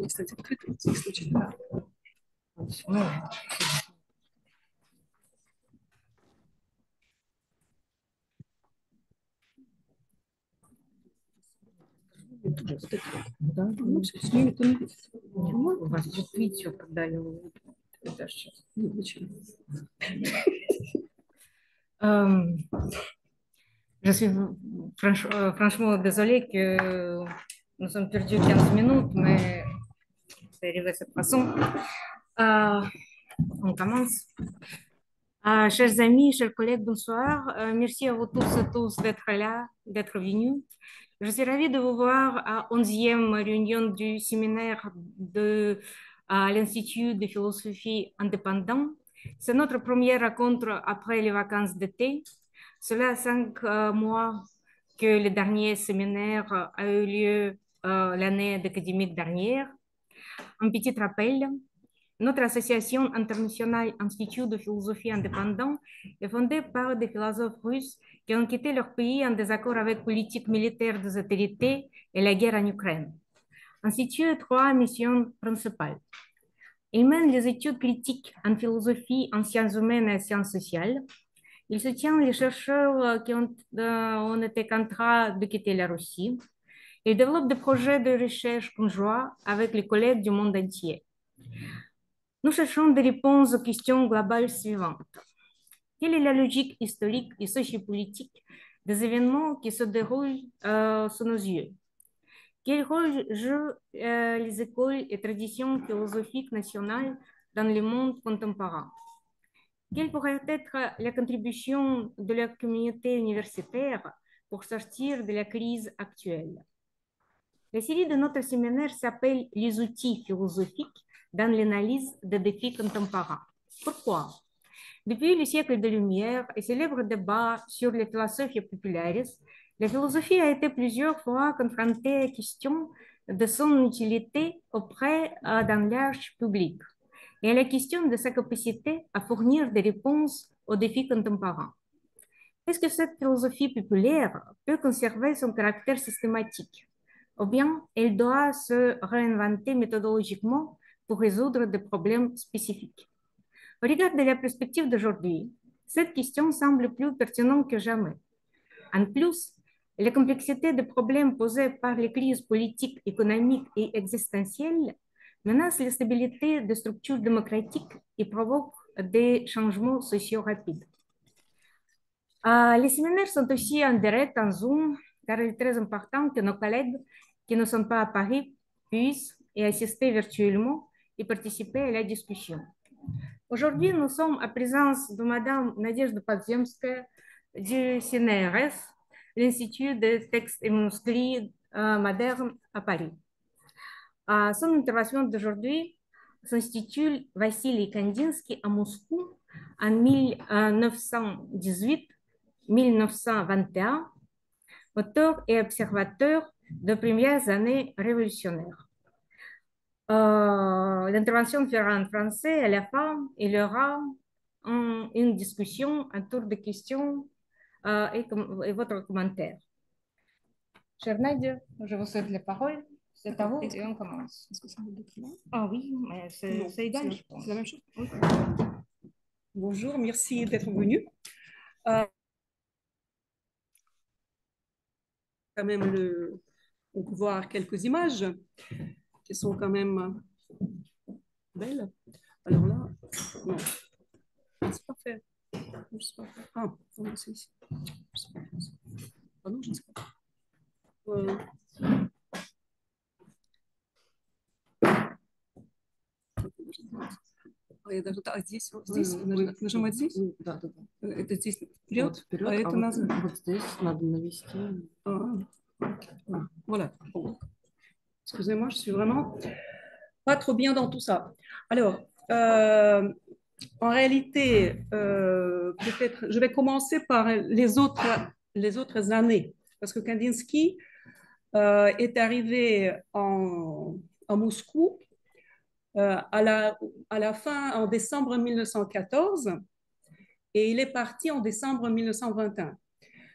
Кстати, открытый случай, да. Да, ну, с ней это не видит. нет, у вас вот видите, когда это сейчас. Зачем? Je suis franchement désolée que nous sommes perdus 15 minutes, mais c'est arrivé de cette façon. Euh, on commence. Chers amis, chers collègues, bonsoir. Merci à vous tous et tous d'être là, d'être venus. Je suis ravie de vous voir à 11e réunion du séminaire à l'Institut de philosophie indépendant. C'est notre première rencontre après les vacances d'été. Cela 5 mois que le dernier séminaire a eu lieu l'année académique dernière. Un petit rappel, notre association internationale Institut de philosophie indépendant est fondée par des philosophes russes qui ont quitté leur pays en désaccord avec la politique militaire des autorités et la guerre en Ukraine. L'Institut a 3 missions principales. Il mène les études critiques en philosophie, en sciences humaines et en sciences sociales. Il soutient les chercheurs qui ont été contraints de quitter la Russie. Il développe des projets de recherche conjoints avec les collègues du monde entier. Nous cherchons des réponses aux questions globales suivantes. Quelle est la logique historique et sociopolitique des événements qui se déroulent sous nos yeux? Quel rôle jouent les écoles et traditions philosophiques nationales dans le monde contemporain? Quelle pourrait être la contribution de la communauté universitaire pour sortir de la crise actuelle? La série de notre séminaire s'appelle Les outils philosophiques dans l'analyse des défis contemporains. Pourquoi? Depuis le siècle des Lumières et célèbre débat sur les philosophies populaires, la philosophie a été plusieurs fois confrontée à la question de son utilité auprès d'un large public et à la question de sa capacité à fournir des réponses aux défis contemporains. Est-ce que cette philosophie populaire peut conserver son caractère systématique? Ou bien elle doit se réinventer méthodologiquement pour résoudre des problèmes spécifiques? Au regard de la perspective d'aujourd'hui, cette question semble plus pertinente que jamais. En plus, la complexité des problèmes posés par les crises politiques, économiques et existentielles menace la stabilité des structures démocratiques et provoque des changements sociaux rapides. Les séminaires sont aussi en direct en Zoom, car il est très important que nos collègues qui ne sont pas à Paris puissent y assister virtuellement et participer à la discussion. Aujourd'hui, nous sommes en présence de Madame Nadezhda Podzemskaya du CNRS, l'Institut des textes et manuscrits modernes à Paris. Son intervention d'aujourd'hui s'intitule Vassili Kandinsky à Moscou en 1918-1921, auteur et observateur des premières années révolutionnaires. L'intervention sera en français. À la fin, il y aura une discussion, un tour de questions et votre commentaire. Chère Nadia, je vous cède la parole. C'est à vous et on commence. Est-ce que c'est un document? Ah oui, mais c'est égal, je pense. C'est la même chose. Oui. Bonjour, merci d'être venu. Quand même, on peut voir quelques images qui sont quand même belles. Alors là, non, c'est pas fait. Je sais pas. Ah, non, c'est ici. Ah non, je ne sais pas. Здесь, здесь нажимать здесь? Да. Это здесь вперед, Вот, вперед, а это назад. Вот здесь надо навести. Voilà. Excusez-moi, je suis vraiment pas trop bien dans tout ça. Alors, en réalité, peut-être, je vais commencer par les autres années, parce que Kandinsky est arrivé à Moscou à la fin, en décembre 1914, et il est parti en décembre 1921.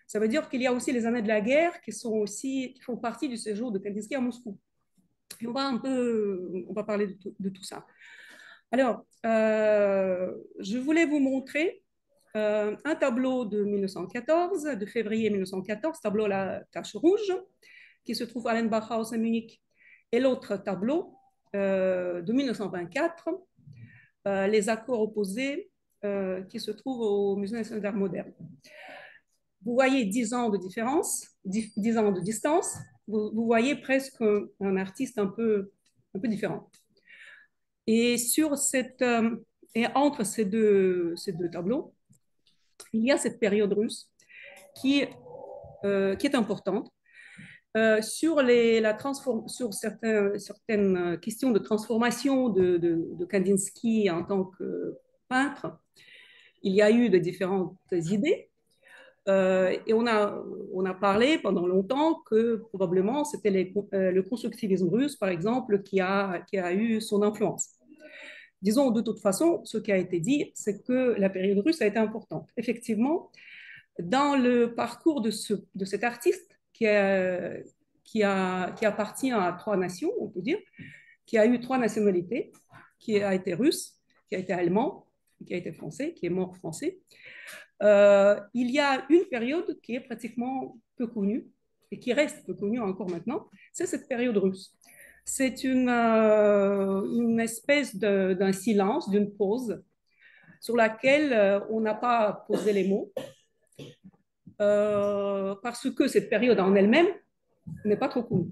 Ça veut dire qu'il y a aussi les années de la guerre qui font partie du séjour de Kandinsky à Moscou. Et on va parler de tout ça. Alors, je voulais vous montrer un tableau de 1914, de février 1914, tableau à la tache rouge, qui se trouve à l'Enbachhaus à Munich, et l'autre tableau de 1924, les accords opposés, qui se trouve au Musée national d'art moderne. Vous voyez 10 ans de différence, 10 ans de distance, vous voyez presque un artiste un peu différent. Et, et entre ces deux tableaux, il y a cette période russe qui est importante. Sur certaines questions de transformation de Kandinsky en tant que peintre, il y a eu de différentes idées. Et on a parlé pendant longtemps que probablement c'était le constructivisme russe, par exemple, qui a eu son influence. Disons, de toute façon, ce qui a été dit, c'est que la période russe a été importante. Effectivement, dans le parcours de cet artiste qui appartient à 3 nations, on peut dire, qui a eu 3 nationalités, qui a été russe, qui a été allemand, qui a été français, qui est mort français, il y a une période qui est pratiquement peu connue et qui reste peu connue encore maintenant, c'est cette période russe. C'est une espèce d'un silence, d'une pause sur laquelle on n'a pas posé les mots parce que cette période en elle-même n'est pas trop connue.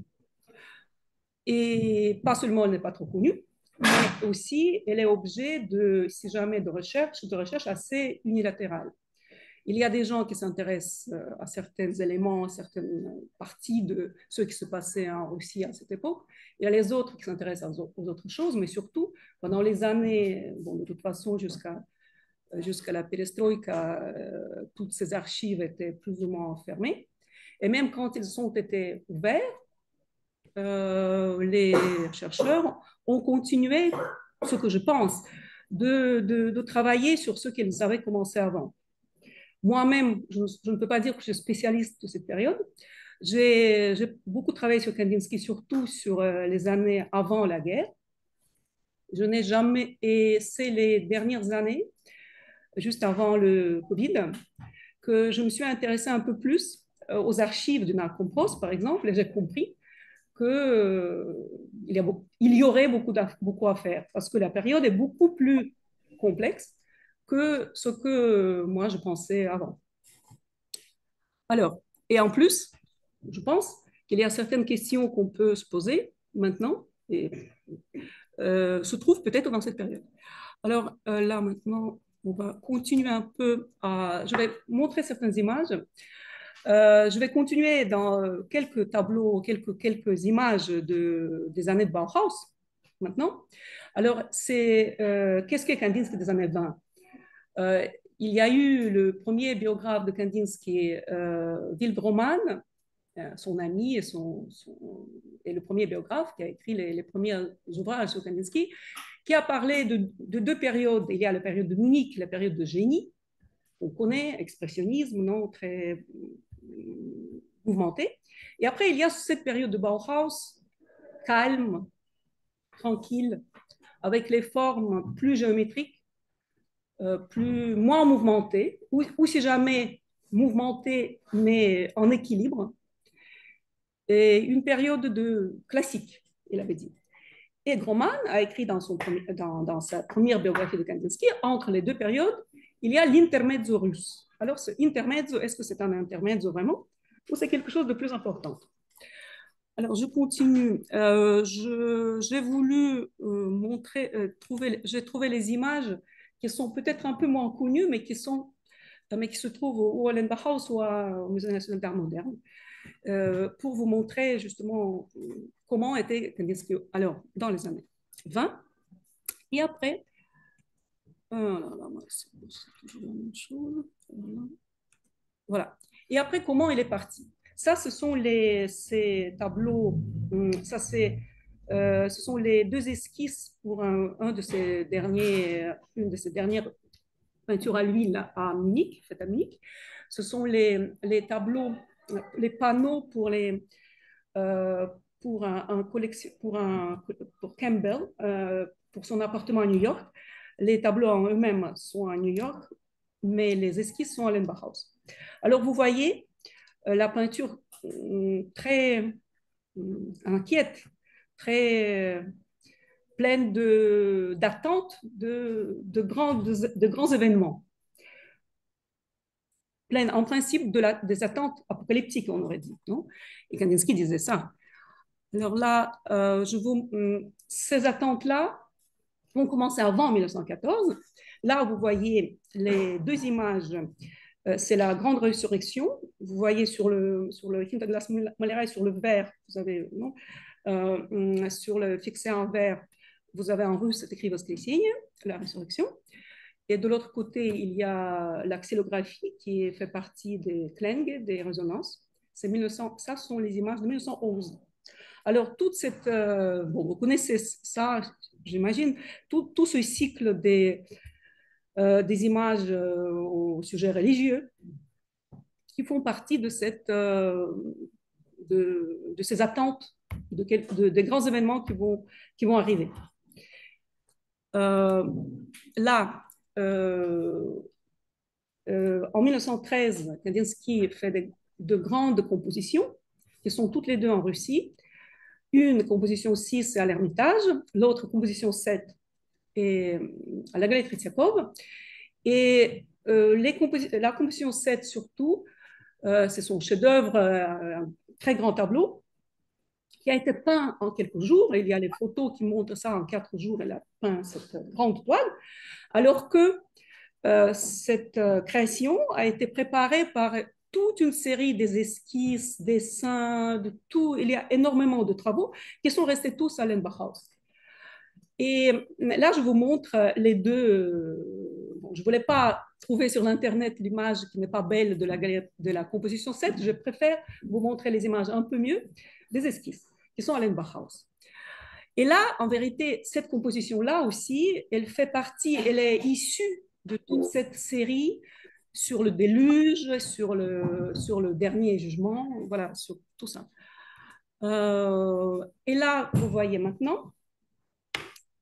Et pas seulement elle n'est pas trop connue, mais aussi elle est objet de, si jamais, de recherche assez unilatérales. Il y a des gens qui s'intéressent à certains éléments, à certaines parties de ce qui se passait en Russie à cette époque. Il y a les autres qui s'intéressent aux autres choses, mais surtout, pendant les années, bon, de toute façon, jusqu'à la perestroïka, toutes ces archives étaient plus ou moins fermées. Et même quand ils ont été ouverts, les chercheurs ont continué, ce que je pense, de travailler sur ce qu'ils avaient commencé avant. Moi-même, je ne peux pas dire que je suis spécialiste de cette période. J'ai beaucoup travaillé sur Kandinsky, surtout sur les années avant la guerre. Je n'ai jamais, et c'est les dernières années, juste avant le Covid, que je me suis intéressée un peu plus aux archives de Narkompros, par exemple, et j'ai compris qu'il y aurait beaucoup à faire, parce que la période est beaucoup plus complexe que ce que moi je pensais avant. Alors, et en plus, je pense qu'il y a certaines questions qu'on peut se poser maintenant et se trouvent peut-être dans cette période. Alors là, maintenant, on va continuer un peu je vais montrer certaines images. Je vais continuer dans quelques tableaux, quelques images des années de Bauhaus, maintenant. Alors, qu'est-ce qu'est Kandinsky des années 20? Il y a eu le premier biographe de Kandinsky, Wildroman, son ami et le premier biographe qui a écrit les premiers ouvrages sur Kandinsky, qui a parlé de 2 périodes. Il y a la période de Munich, la période de génie, on connaît, expressionnisme, non, très mouvementé. Et après, il y a cette période de Bauhaus, calme, tranquille, avec les formes plus géométriques, moins mouvementées, ou si jamais mouvementées, mais en équilibre. Et une période classique, il avait dit. Et Groman a écrit dans sa première biographie de Kandinsky, entre les 2 périodes, il y a l'intermezzo russe. Alors, ce intermezzo, est-ce que c'est un intermezzo vraiment, ou c'est quelque chose de plus important? Alors, je continue. J'ai voulu j'ai trouvé les images qui sont peut-être un peu moins connues, mais qui se trouvent au Hallenbachhaus ou au Musée national d'art moderne, pour vous montrer justement comment était Kandinsky alors dans les années 20. Et après, c'est toujours la même chose. Voilà. Et après, comment il est parti? Ça, ce sont ces tableaux, ce sont les 2 esquisses pour une de ces dernières peintures à l'huile à Munich, faites à Munich. Ce sont les tableaux, les panneaux pour pour Campbell, pour son appartement à New York. Les tableaux en eux-mêmes sont à New York, mais les esquisses sont à Lenbachhaus. Alors, vous voyez la peinture très inquiète, très pleine d'attentes de grands événements. Pleine, en principe, des attentes apocalyptiques, on aurait dit. Non? Et Kandinsky disait ça. Alors là, ces attentes-là ont commencé avant 1914. Là, vous voyez les deux images. C'est la grande résurrection. Vous voyez sur le Hinterglasmalerei, sur le verre, vous avez, non sur le fixé en verre, vous avez en russe, c'est écrit Voskresение, la résurrection. Et de l'autre côté, il y a la xylographie qui fait partie des Klänge, des résonances. Ça sont les images de 1911. Alors, toute cette... vous connaissez ça, j'imagine, tout ce cycle des images au sujet religieux qui font partie de, de ces attentes, des grands événements qui vont arriver. Là, en 1913, Kandinsky fait de grandes compositions qui sont toutes les deux en Russie. Une composition 6 est à l'Ermitage, l'autre composition 7 est à la Galerie Tretiakov. Et la composition 7 surtout, c'est son chef-d'œuvre, un très grand tableau qui a été peint en quelques jours. Il y a les photos qui montrent ça en 4 jours. Elle a peint cette grande toile, alors que cette création a été préparée par toute une série des esquisses, dessins, de tout. Il y a énormément de travaux qui sont restés tous à Lenbachhaus. Et là, je vous montre les deux. Bon, je ne voulais pas trouver sur l'Internet l'image qui n'est pas belle de la composition 7. Je préfère vous montrer les images un peu mieux des esquisses qui sont à Lenbachhaus. Et là, en vérité, cette composition-là aussi, elle fait partie, elle est issue de toute cette série sur le déluge, sur le dernier jugement, voilà, sur tout ça. Et là, vous voyez maintenant,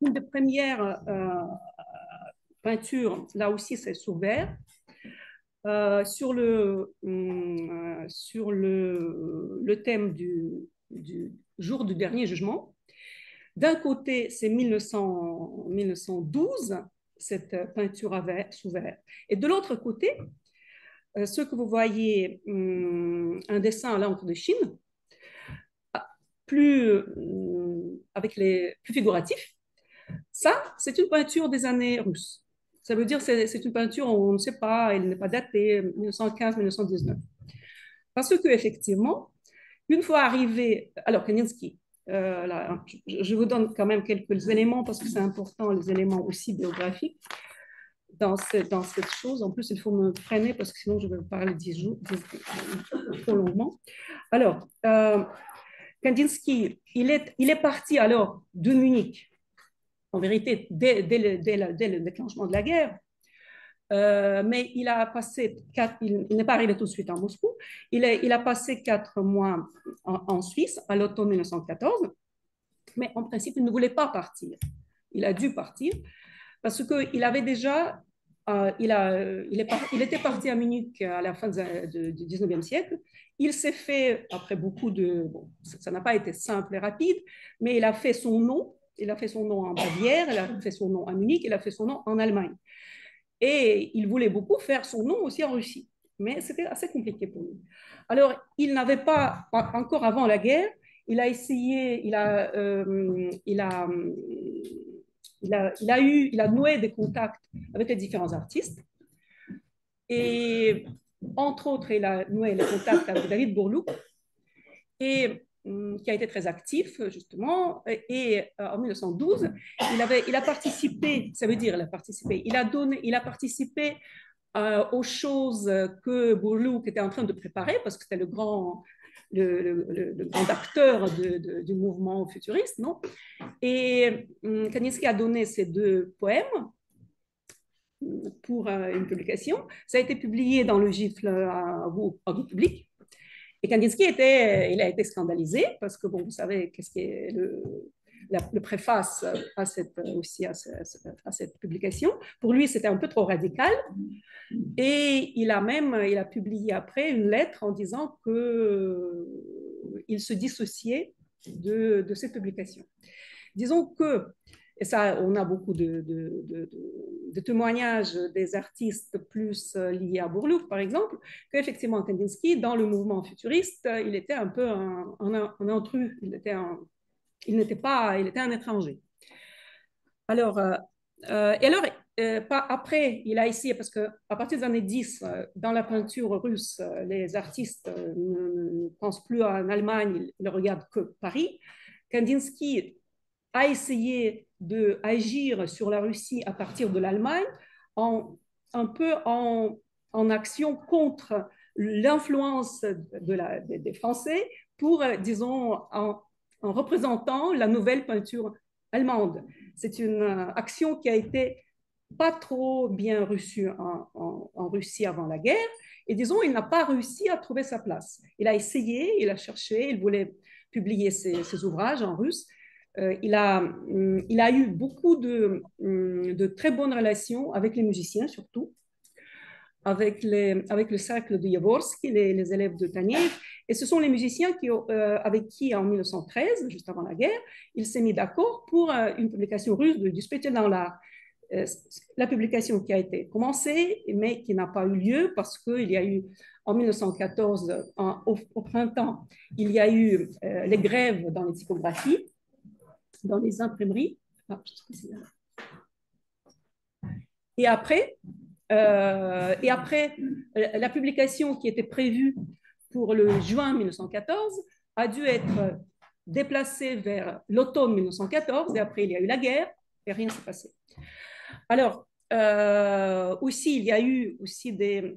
une des premières peintures, là aussi c'est sous verre, sur le thème du jour du dernier jugement. D'un côté, c'est 1912, cette peinture sous verre. Et de l'autre côté, ce que vous voyez, un dessin à l'encre de Chine, plus figuratif. Ça, c'est une peinture des années russes. Ça veut dire que c'est une peinture, on ne sait pas, elle n'est pas datée, 1915-1919. Parce qu'effectivement, une fois arrivé, alors Kandinsky, là, je vous donne quand même quelques éléments parce que c'est important, les éléments aussi biographiques dans cette chose. En plus, il faut me freiner parce que sinon je vais parler 10 jours trop longuement. Alors, Kandinsky, il est parti alors de Munich, en vérité, dès le déclenchement de la guerre. Mais il a passé il n'est pas arrivé tout de suite à Moscou. Il a passé 4 mois en Suisse à l'automne 1914, mais en principe, il ne voulait pas partir. Il a dû partir parce qu'il avait déjà, il était parti à Munich à la fin du 19e siècle. Il s'est fait, après beaucoup de, bon, ça n'a pas été simple et rapide, mais il a fait son nom. Il a fait son nom en Bavière, il a fait son nom à Munich, il a fait son nom en Allemagne. Et il voulait beaucoup faire son nom aussi en Russie. Mais c'était assez compliqué pour lui. Alors, il n'avait pas, encore avant la guerre, il a essayé, il a noué des contacts avec les différents artistes. Et entre autres, il a noué les contacts avec David Bourlouk, et qui a été très actif, justement. Et en 1912, il a participé, ça veut dire il a participé, il a participé aux choses que Bourlouk était en train de préparer, parce que c'était le grand acteur du mouvement futuriste, non? Et Kandinsky a donné ces 2 poèmes pour une publication. Ça a été publié dans le Gifle à goût public. Et Kandinsky il a été scandalisé parce que, bon, vous savez, qu'est-ce qui est le préface à cette, aussi à cette publication. Pour lui, c'était un peu trop radical. Et il a publié après une lettre en disant qu'il se dissociait de cette publication. Disons que, et ça, on a beaucoup de témoignages des artistes plus liés à Bourlouf, par exemple, qu'effectivement, Kandinsky, dans le mouvement futuriste, il était un peu un intrus, il était un étranger. Alors, après, il a essayé, parce qu'à partir des années 10, dans la peinture russe, les artistes ne pensent plus en Allemagne, ils ne regardent que Paris. Kandinsky a essayé d'agir sur la Russie à partir de l'Allemagne, un peu en action contre l'influence des Français pour, disons, en représentant la nouvelle peinture allemande. C'est une action qui a été pas trop bien reçue en Russie avant la guerre. Et disons, il n'a pas réussi à trouver sa place. Il a essayé, il a cherché, il voulait publier ses ouvrages en russe. Il a eu beaucoup de très bonnes relations avec les musiciens, surtout, avec le cercle de Yavorsky, les élèves de Tanev. Et ce sont les musiciens avec qui, en 1913, juste avant la guerre, il s'est mis d'accord pour une publication russe du spectacle dans l'art. La publication qui a été commencée, mais qui n'a pas eu lieu parce qu'il y a eu, en 1914, au printemps, il y a eu les grèves dans les typographies, dans les imprimeries. Et après, la publication qui était prévue pour le juin 1914 a dû être déplacée vers l'automne 1914, et après il y a eu la guerre, et rien ne s'est passé. Alors, aussi, il y a eu aussi des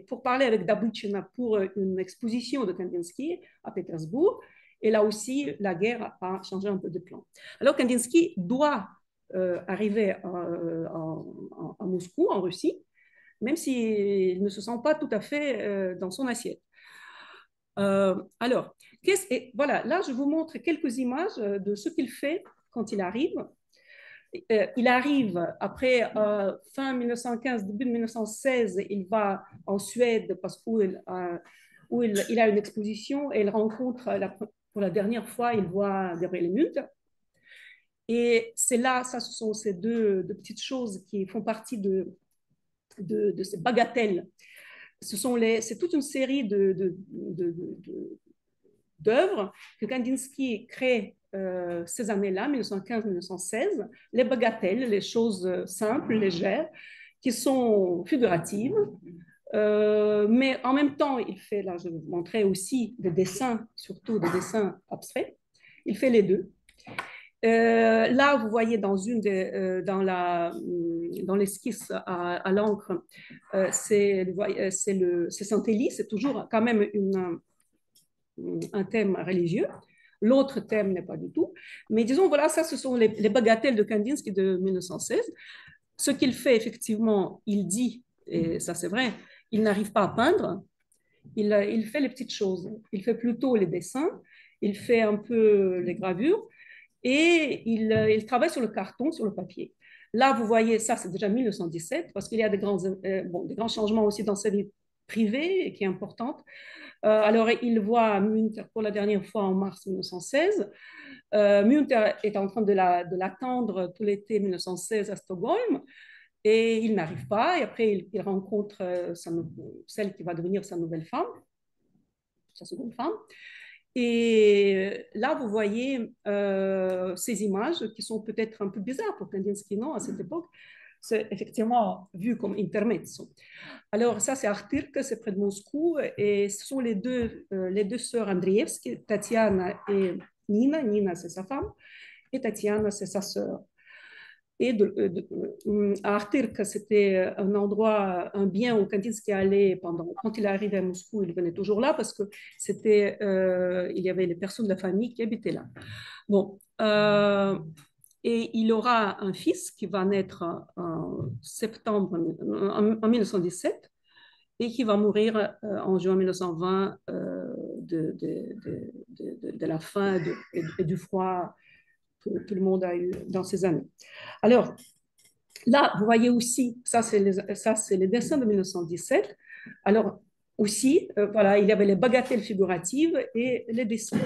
pourparlers avec Dabuchina pour une exposition de Kandinsky à Pétersbourg, et là aussi, la guerre a changé un peu de plan. Alors, Kandinsky doit arriver à Moscou, en Russie, même s'il ne se sent pas tout à fait dans son assiette. Alors, voilà, là, je vous montre quelques images de ce qu'il fait quand il arrive. Il arrive après fin 1915, début 1916, il va en Suède parce où il a une exposition et il rencontre, pour la dernière fois, il voit Gabriele Munthe. Et c'est là, ce sont ces deux petites choses qui font partie de ces bagatelles. C'est toute une série d'œuvres que Kandinsky crée ces années-là, 1915-1916, les bagatelles, les choses simples, légères, qui sont figuratives. Mais en même temps, il fait, là je vais vous montrer aussi des dessins, surtout des dessins abstraits. Il fait les deux. Là, vous voyez dans dans l'esquisse à l'encre, c'est Saint-Élie, c'est toujours quand même un thème religieux. L'autre thème n'est pas du tout. Mais disons, voilà, ça, ce sont les bagatelles de Kandinsky de 1916. Ce qu'il fait, effectivement, il dit, et ça c'est vrai, il n'arrive pas à peindre, il fait les petites choses. Il fait plutôt les dessins, il fait un peu les gravures, et il travaille sur le carton, sur le papier. Là, vous voyez, ça, c'est déjà 1917, parce qu'il y a des grands changements aussi dans sa vie privée, qui est importante. Alors, il voit Munther pour la dernière fois en mars 1916. Munther est en train de l'attendre tout l'été 1916 à Stockholm, et il n'arrive pas. Et après, il rencontre celle qui va devenir sa nouvelle femme, sa seconde femme. Et là, vous voyez ces images qui sont peut-être un peu bizarres pour Kandinsky, non, à cette époque. C'est effectivement vu comme intermezzo. Alors, ça, c'est Artirk, c'est près de Moscou, et ce sont les deux sœurs Andrievski, Tatiana et Nina. Nina, c'est sa femme, et Tatiana, c'est sa sœur. Et à Artirk, c'était un endroit, un bien où Kandinsky allait quand il est arrivé à Moscou, il venait toujours là parce que il y avait les personnes de la famille qui habitaient là. Bon, et il aura un fils qui va naître en septembre en 1917. et qui va mourir en juin 1920 de la faim et du froid que tout le monde a eu dans ces années. Alors, là, vous voyez aussi, ça c'est les dessins de 1917. Alors, aussi, voilà, il y avait les bagatelles figuratives et les dessins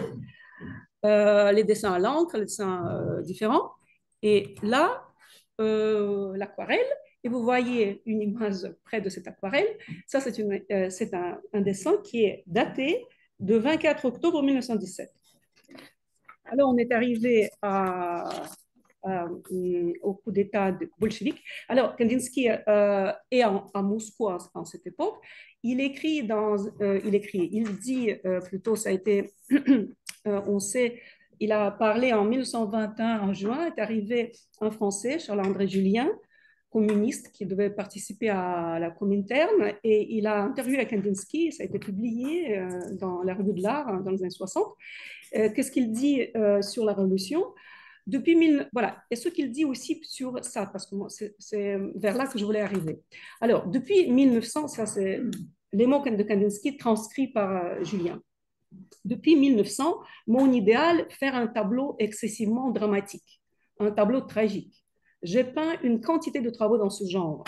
à l'encre, les dessins différents. Et là, l'aquarelle, et vous voyez une image près de cette aquarelle. Ça, c'est un dessin qui est daté de 24 octobre 1917. Alors, on est arrivé au coup d'État bolchevique. Alors, Kandinsky est à Moscou en cette époque. Il dit plutôt, ça a été, on sait, il a parlé en 1921, en juin, est arrivé un Français, Charles-André Julien, communiste, qui devait participer à la Comintern, et il a interviewé Kandinsky, ça a été publié dans la revue de l'art dans les années 60. Qu'est-ce qu'il dit sur la Révolution? Voilà, et ce qu'il dit aussi sur ça, parce que c'est vers là que je voulais arriver. Alors, depuis 1900, ça c'est les mots de Kandinsky transcrits par Julien. Depuis 1900, mon idéal, faire un tableau excessivement dramatique, un tableau tragique. J'ai peint une quantité de travaux dans ce genre,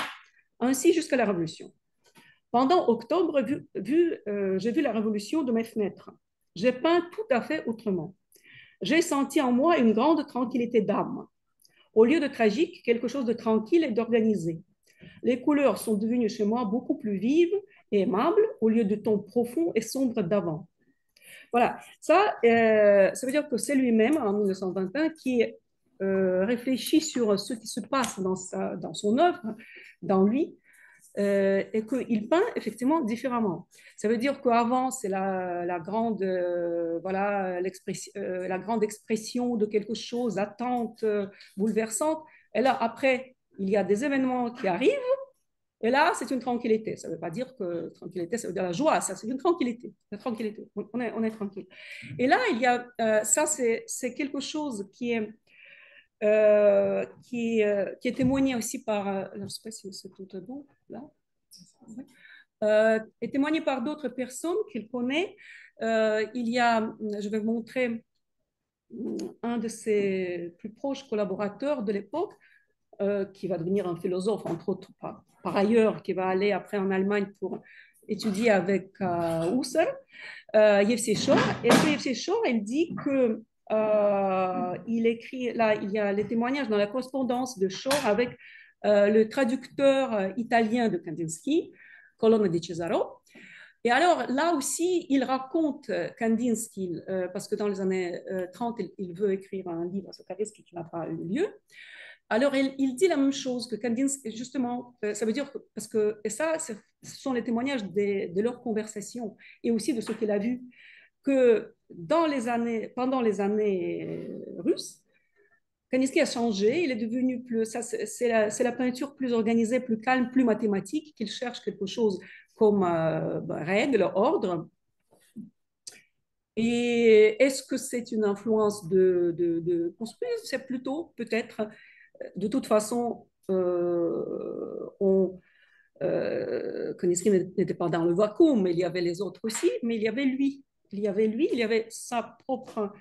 ainsi jusqu'à la Révolution. Pendant octobre, j'ai vu la Révolution de mes fenêtres. J'ai peint tout à fait autrement. J'ai senti en moi une grande tranquillité d'âme. Au lieu de tragique, quelque chose de tranquille et d'organisé. Les couleurs sont devenues chez moi beaucoup plus vives et aimables au lieu de tons profonds et sombres d'avant. Voilà, ça veut dire que c'est lui-même, en 1921, qui réfléchit sur ce qui se passe dans son œuvre, dans lui, et qu'il peint effectivement différemment. Ça veut dire qu'avant, c'est la grande, voilà, la grande expression de quelque chose, attente, bouleversante. Et là, après, il y a des événements qui arrivent, et là, c'est une tranquillité. Ça ne veut pas dire que tranquillité, ça veut dire la joie, ça, c'est une tranquillité. La tranquillité. On est tranquille. Et là, il y a, ça, c'est quelque chose qui est témoigné aussi par, je ne sais pas si c'est tout bon, là, est témoigné par d'autres personnes qu'il connaît. Il y a, je vais vous montrer un de ses plus proches collaborateurs de l'époque, qui va devenir un philosophe, entre autres, par ailleurs, qui va aller après en Allemagne pour étudier avec Husserl, Yevsey Shor. Et Yevsey Shor, il dit que il écrit, là, il y a les témoignages dans la correspondance de Shor avec le traducteur italien de Kandinsky, Colonna di Cesaro. Et alors, là aussi, il raconte Kandinsky, parce que dans les années 30, il veut écrire un livre sur Kandinsky qui n'a pas eu lieu. Alors, il dit la même chose que Kandinsky, justement, ça veut dire que, parce que, et ça, ce sont les témoignages de leurs conversations et aussi de ce qu'il a vu, que pendant les années russes, Kandinsky a changé, il est devenu plus, c'est la peinture plus organisée, plus calme, plus mathématique, qu'il cherche quelque chose comme règle, ordre. Et est-ce que c'est une influence de construire? C'est plutôt peut-être, de toute façon, Kandinsky n'était pas dans le vacuum, mais il y avait les autres aussi, mais il y avait lui. Il y avait sa propre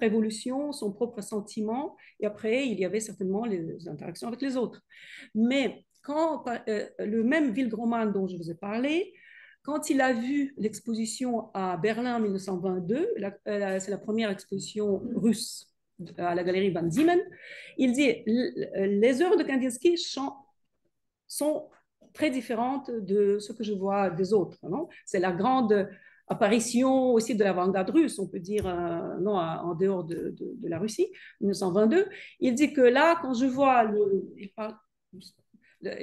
évolution, son propre sentiment, et après, il y avait certainement les interactions avec les autres. Mais quand le même Wilgroman dont je vous ai parlé, quand il a vu l'exposition à Berlin en 1922, c'est la première exposition russe à la galerie Van Diemen, il dit les œuvres de Kandinsky sont très différentes de ce que je vois des autres. C'est la grande apparition aussi de l'avant-garde russe, on peut dire, non, en dehors de la Russie, 1922. Il dit que là, quand je vois, il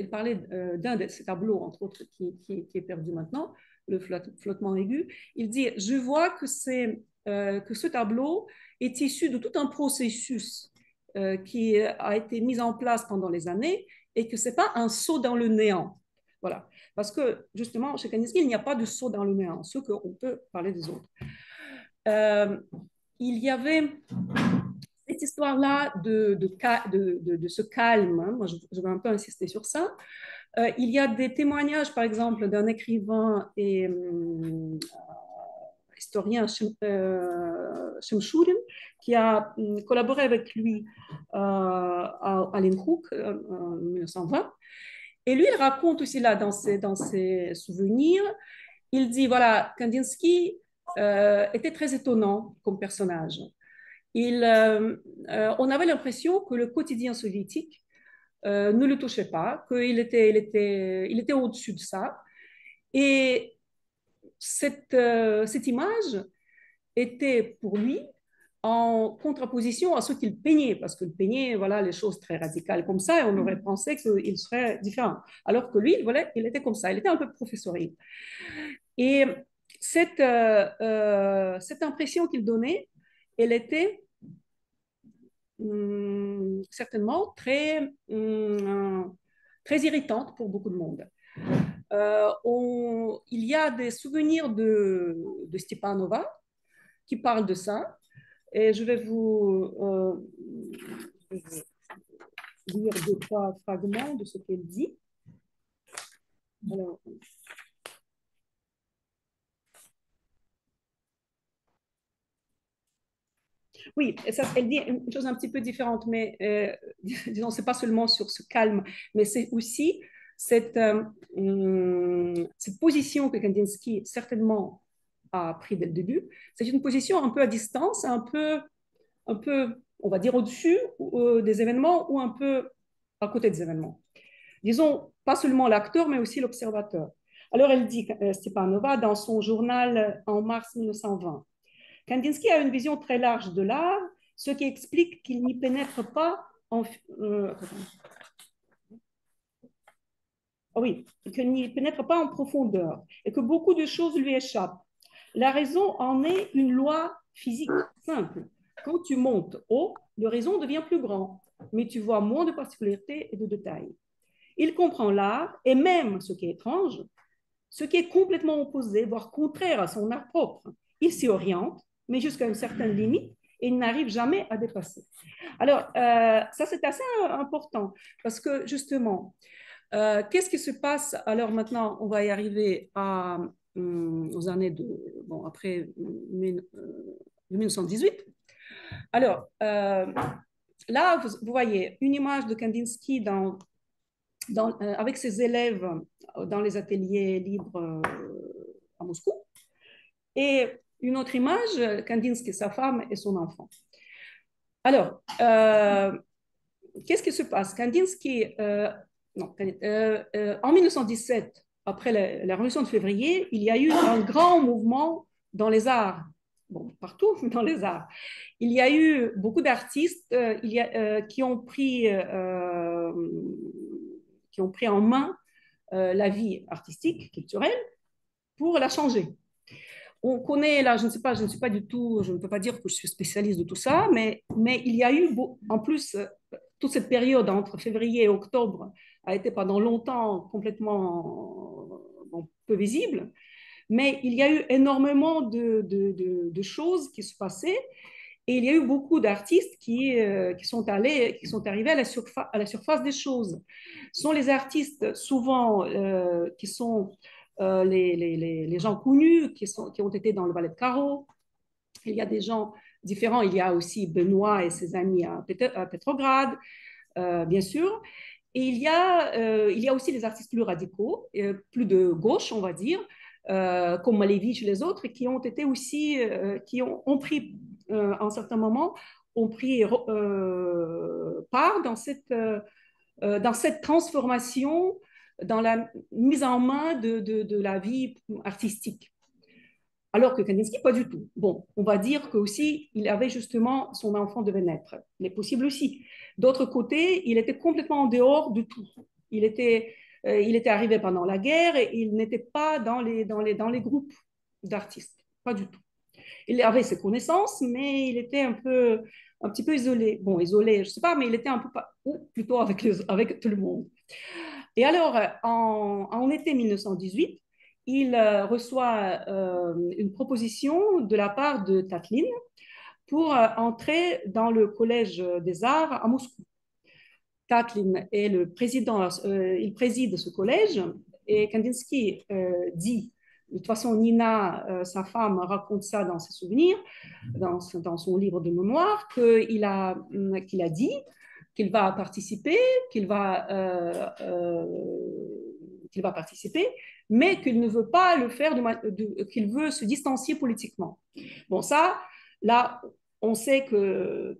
parlait d'un de ces tableaux, entre autres, qui est perdu maintenant, le flottement aigu. Il dit, je vois que ce tableau est issu de tout un processus qui a été mis en place pendant les années et que ce n'est pas un saut dans le néant. Voilà. Parce que, justement, chez Kandinsky, il n'y a pas de saut dans le néant, ce qu'on peut parler des autres. Il y avait cette histoire-là de ce calme, hein. Moi je vais un peu insister sur ça, Il y a des témoignages, par exemple, d'un écrivain et historien, Shemshurin, qui a collaboré avec lui à Linhook en 1920. Et lui, il raconte aussi là, dans ses souvenirs, il dit, voilà, Kandinsky était très étonnant comme personnage. On avait l'impression que le quotidien soviétique ne le touchait pas, il était au-dessus de ça. Et cette image était pour lui en contraposition à ce qu'il peignait, parce qu'il peignait voilà, les choses très radicales comme ça, et on aurait pensé qu'il serait différent. Alors que lui, voilà, il était comme ça, il était un peu professoriel. Et cette impression qu'il donnait, elle était certainement très irritante pour beaucoup de monde. Il y a des souvenirs de Stepanova qui parlent de ça, et je vais vous lire deux, trois fragments de ce qu'elle dit. Alors, oui, ça, elle dit une chose un petit peu différente, mais disons, c'est pas seulement sur ce calme, mais c'est aussi cette position que Kandinsky certainement a pris dès le début. C'est une position un peu à distance, un peu on va dire, au-dessus des événements ou un peu à côté des événements. Disons, pas seulement l'acteur, mais aussi l'observateur. Alors, elle dit, Stepanova, dans son journal en mars 1920, Kandinsky a une vision très large de l'art, ce qui explique qu'il n'y pénètre pas en... oui, qu'il n'y pénètre pas en profondeur et que beaucoup de choses lui échappent. La raison en est une loi physique simple. Quand tu montes haut, l'horizon devient plus grand, mais tu vois moins de particularités et de détails. Il comprend l'art et même, ce qui est étrange, ce qui est complètement opposé, voire contraire à son art propre. Il s'y oriente, mais jusqu'à une certaine limite, et il n'arrive jamais à dépasser. Alors, ça, c'est assez important, parce que justement, qu'est-ce qui se passe? Alors maintenant, on va y arriver aux années bon, après 1918. Alors, là, vous voyez une image de Kandinsky avec ses élèves dans les ateliers libres à Moscou. Et une autre image, Kandinsky, sa femme et son enfant. Alors, qu'est-ce qui se passe? Kandinsky, en 1917, après la Révolution de février, il y a eu un grand mouvement dans les arts, bon, partout dans les arts. Il y a eu beaucoup d'artistes qui ont pris en main la vie artistique, culturelle, pour la changer. On connaît, là, je ne sais pas, je ne suis pas du tout, je ne peux pas dire que je suis spécialiste de tout ça, mais il y a eu, en plus, toute cette période entre février et octobre a été pendant longtemps complètement bon, peu visible, mais il y a eu énormément de choses qui se passaient et il y a eu beaucoup d'artistes qui sont arrivés à la surface des choses. Ce sont les artistes souvent qui sont les gens connus, qui ont été dans le ballet de Caro. Il y a des gens différents. Il y a aussi Benoît et ses amis à Petrograd, bien sûr. Et il y a aussi les artistes plus radicaux, plus de gauche, on va dire, comme Malevich et les autres, qui ont été aussi, qui ont pris, à un certain moment, ont pris part dans cette transformation, dans la mise en main de la vie artistique. Alors que Kandinsky, pas du tout. Bon, on va dire qu'aussi, il avait justement, son enfant devait naître. Il est possible aussi. D'autre côté, il était complètement en dehors de tout. Il était arrivé pendant la guerre et il n'était pas dans les groupes d'artistes. Pas du tout. Il avait ses connaissances, mais il était un petit peu isolé. Bon, isolé, je ne sais pas, mais il était un peu, ou plutôt avec tout le monde. Et alors, en été 1918, il reçoit une proposition de la part de Tatlin pour entrer dans le Collège des Arts à Moscou. Tatlin est le président, il préside ce collège, et Kandinsky dit, de toute façon, Nina, sa femme, raconte ça dans ses souvenirs, dans son livre de mémoire, qu'il a dit qu'il va participer, qu'il va participer, mais qu'il ne veut pas le faire, qu'il veut se distancier politiquement. Bon, ça, là, on sait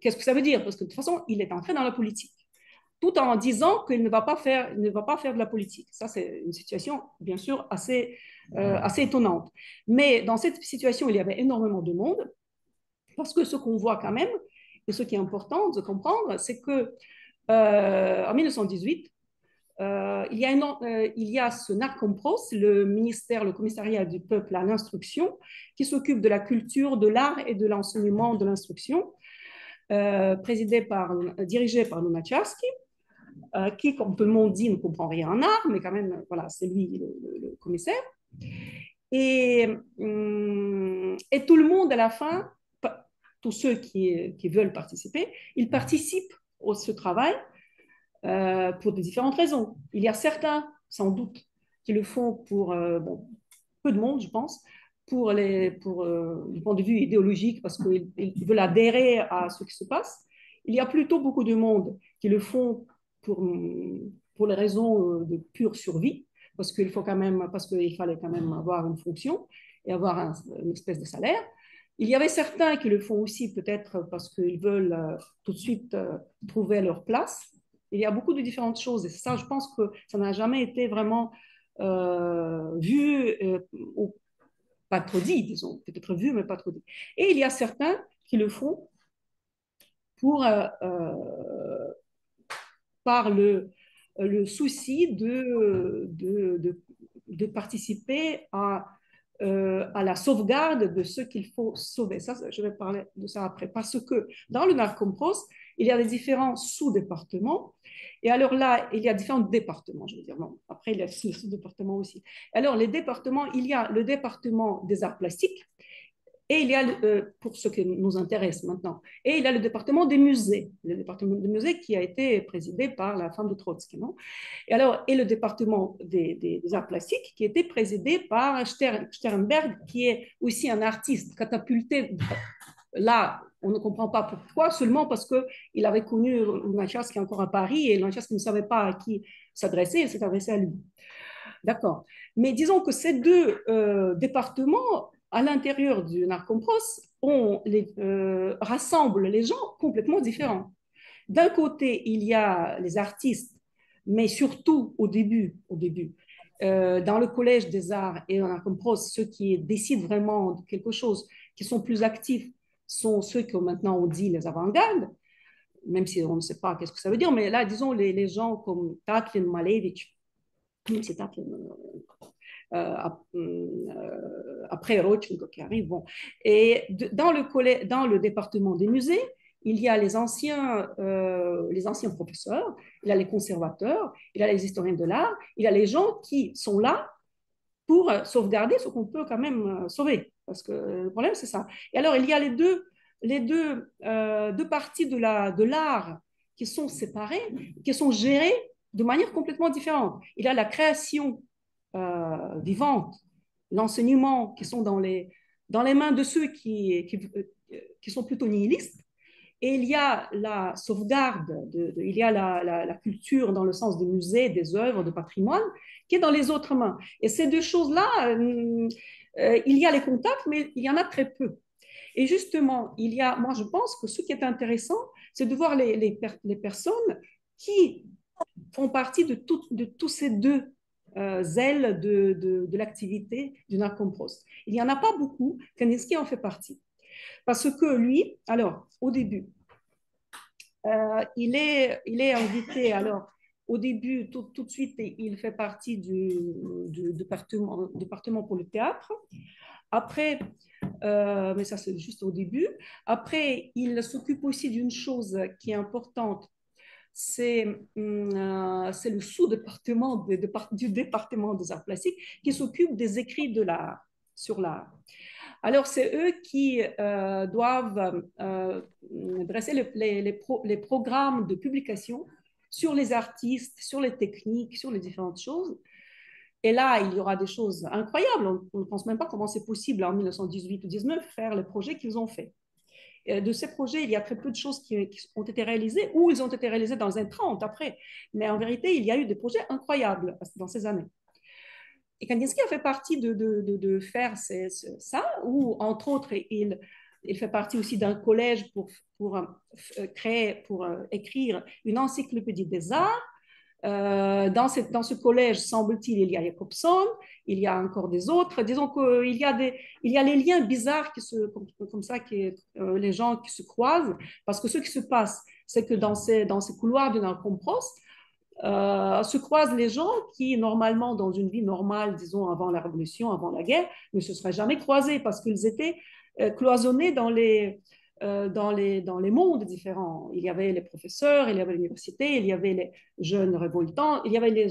qu'est-ce que ça veut dire, parce que de toute façon, il est entré dans la politique tout en disant qu'il ne va pas faire de la politique. Ça, c'est une situation, bien sûr, assez étonnante. Mais dans cette situation, il y avait énormément de monde, parce que ce qu'on voit quand même, et ce qui est important de comprendre, c'est que en 1918, il y a ce NARCOMPROS, le commissariat du peuple à l'instruction, qui s'occupe de la culture, de l'art et de l'enseignement de l'instruction, dirigé par Lunacharsky, qui, comme tout le monde dit, ne comprend rien en art, mais quand même, voilà, c'est lui le commissaire. Et tout le monde, à la fin, tous ceux qui veulent participer, ils participent à ce travail pour de différentes raisons. Il y a certains, sans doute, qui le font pour peu de monde, je pense, du point de vue idéologique, parce qu'ils veulent adhérer à ce qui se passe. Il y a plutôt beaucoup de monde qui le font pour les raisons de pure survie, parce qu'il fallait quand même avoir une fonction et avoir une espèce de salaire. Il y avait certains qui le font aussi peut-être parce qu'ils veulent tout de suite trouver leur place. Il y a beaucoup de différentes choses et ça, je pense que ça n'a jamais été vraiment vu ou pas trop dit, disons, peut-être vu, mais pas trop dit. Et il y a certains qui le font pour par le souci de participer à la sauvegarde de ce qu'il faut sauver. Ça, je vais parler de ça après. Parce que dans le Narcompros, il y a des différents sous-départements. Et alors là, il y a différents départements, je veux dire. Non, après, il y a les sous-départements aussi. Alors, les départements, il y a le département des arts plastiques, et il y a, pour ce qui nous intéresse maintenant, et il y a le département des musées, le département des musées qui a été présidé par la femme de Trotsky. Non, et le département des arts plastiques qui était présidé par Sternberg, qui est aussi un artiste catapulté. Là, on ne comprend pas pourquoi, seulement parce qu'il avait connu Lunacharsky encore à Paris, et Lunacharsky ne savait pas à qui s'adresser, il s'est adressé à lui. D'accord. Mais disons que ces deux départements, à l'intérieur du Narcompros, rassemblent les gens complètement différents. D'un côté, il y a les artistes, mais surtout au début, dans le Collège des Arts et en Narcompros, ceux qui décident vraiment de quelque chose, qui sont plus actifs, sont ceux que maintenant on dit les avant-gardes, même si on ne sait pas qu'est-ce que ça veut dire, mais là, disons, les gens comme Tatlin, Malevich, même si Tatlin après Rodchenko qui arrive. Bon. Et dans le département des musées, il y a les anciens professeurs, il y a les conservateurs, il y a les historiens de l'art, il y a les gens qui sont là pour sauvegarder ce qu'on peut quand même sauver. Parce que le problème, c'est ça. Et alors, il y a deux parties de l'art qui sont séparées, qui sont gérées de manière complètement différente. Il y a la création vivante, l'enseignement qui sont dans les mains de ceux qui sont plutôt nihilistes. Et il y a la sauvegarde, il y a la culture dans le sens des musées, des œuvres, de patrimoine, qui est dans les autres mains. Et ces deux choses-là, il y a les contacts, mais il y en a très peu. Et justement, moi je pense que ce qui est intéressant, c'est de voir les personnes qui font partie de tous ces deux ailes de l'activité du Narcompros. Il n'y en a pas beaucoup, Kandinsky en fait partie. Parce que lui, alors, au début, il est invité, alors, au début, tout de suite, il fait partie du département pour le théâtre. Après, mais ça c'est juste au début. Après, il s'occupe aussi d'une chose qui est importante, c'est le sous-département du département des arts plastiques qui s'occupe des écrits de l'art, sur l'art. Alors, c'est eux qui doivent dresser les programmes de publication sur les artistes, sur les techniques, sur les différentes choses. Et là, il y aura des choses incroyables. On ne pense même pas comment c'est possible en 1918 ou 19 faire les projets qu'ils ont faits. De ces projets, il y a très peu de choses qui ont été réalisées ou ils ont été réalisés dans les années 30 après. Mais en vérité, il y a eu des projets incroyables dans ces années. Et Kandinsky a fait partie de faire ça, ou entre autres, il fait partie aussi d'un collège pour écrire une encyclopédie des arts. Dans ce collège, semble-t-il, il y a Jacobson, il y a encore des autres. Disons qu'il y a les liens bizarres comme ça, les gens qui se croisent, parce que ce qui se passe, c'est que dans ces couloirs de Narkompros, se croisent les gens qui, normalement, dans une vie normale, disons avant la Révolution, avant la guerre, ne se seraient jamais croisés parce qu'ils étaient cloisonnés dans les mondes différents. Il y avait les professeurs, il y avait l'université, il y avait les jeunes révoltants, il y avait les...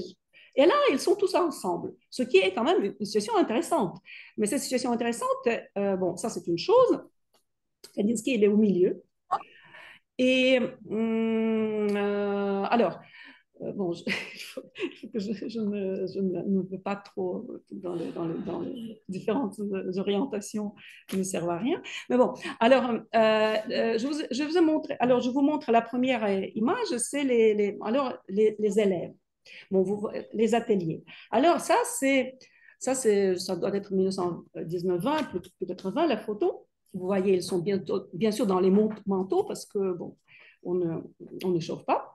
Et là, ils sont tous ensemble, ce qui est quand même une situation intéressante. Mais cette situation intéressante, bon, ça c'est une chose. Kandinsky, il est au milieu. Et alors, bon, il faut que je ne vais pas trop dans les différentes orientations qui ne servent à rien. Mais bon, alors, je vous montre la première image, c'est les élèves, bon, les ateliers. Alors, ça doit être 1919-20, peut-être 20, la photo. Vous voyez, ils sont bien sûr dans les manteaux parce que, bon, on ne chauffe pas.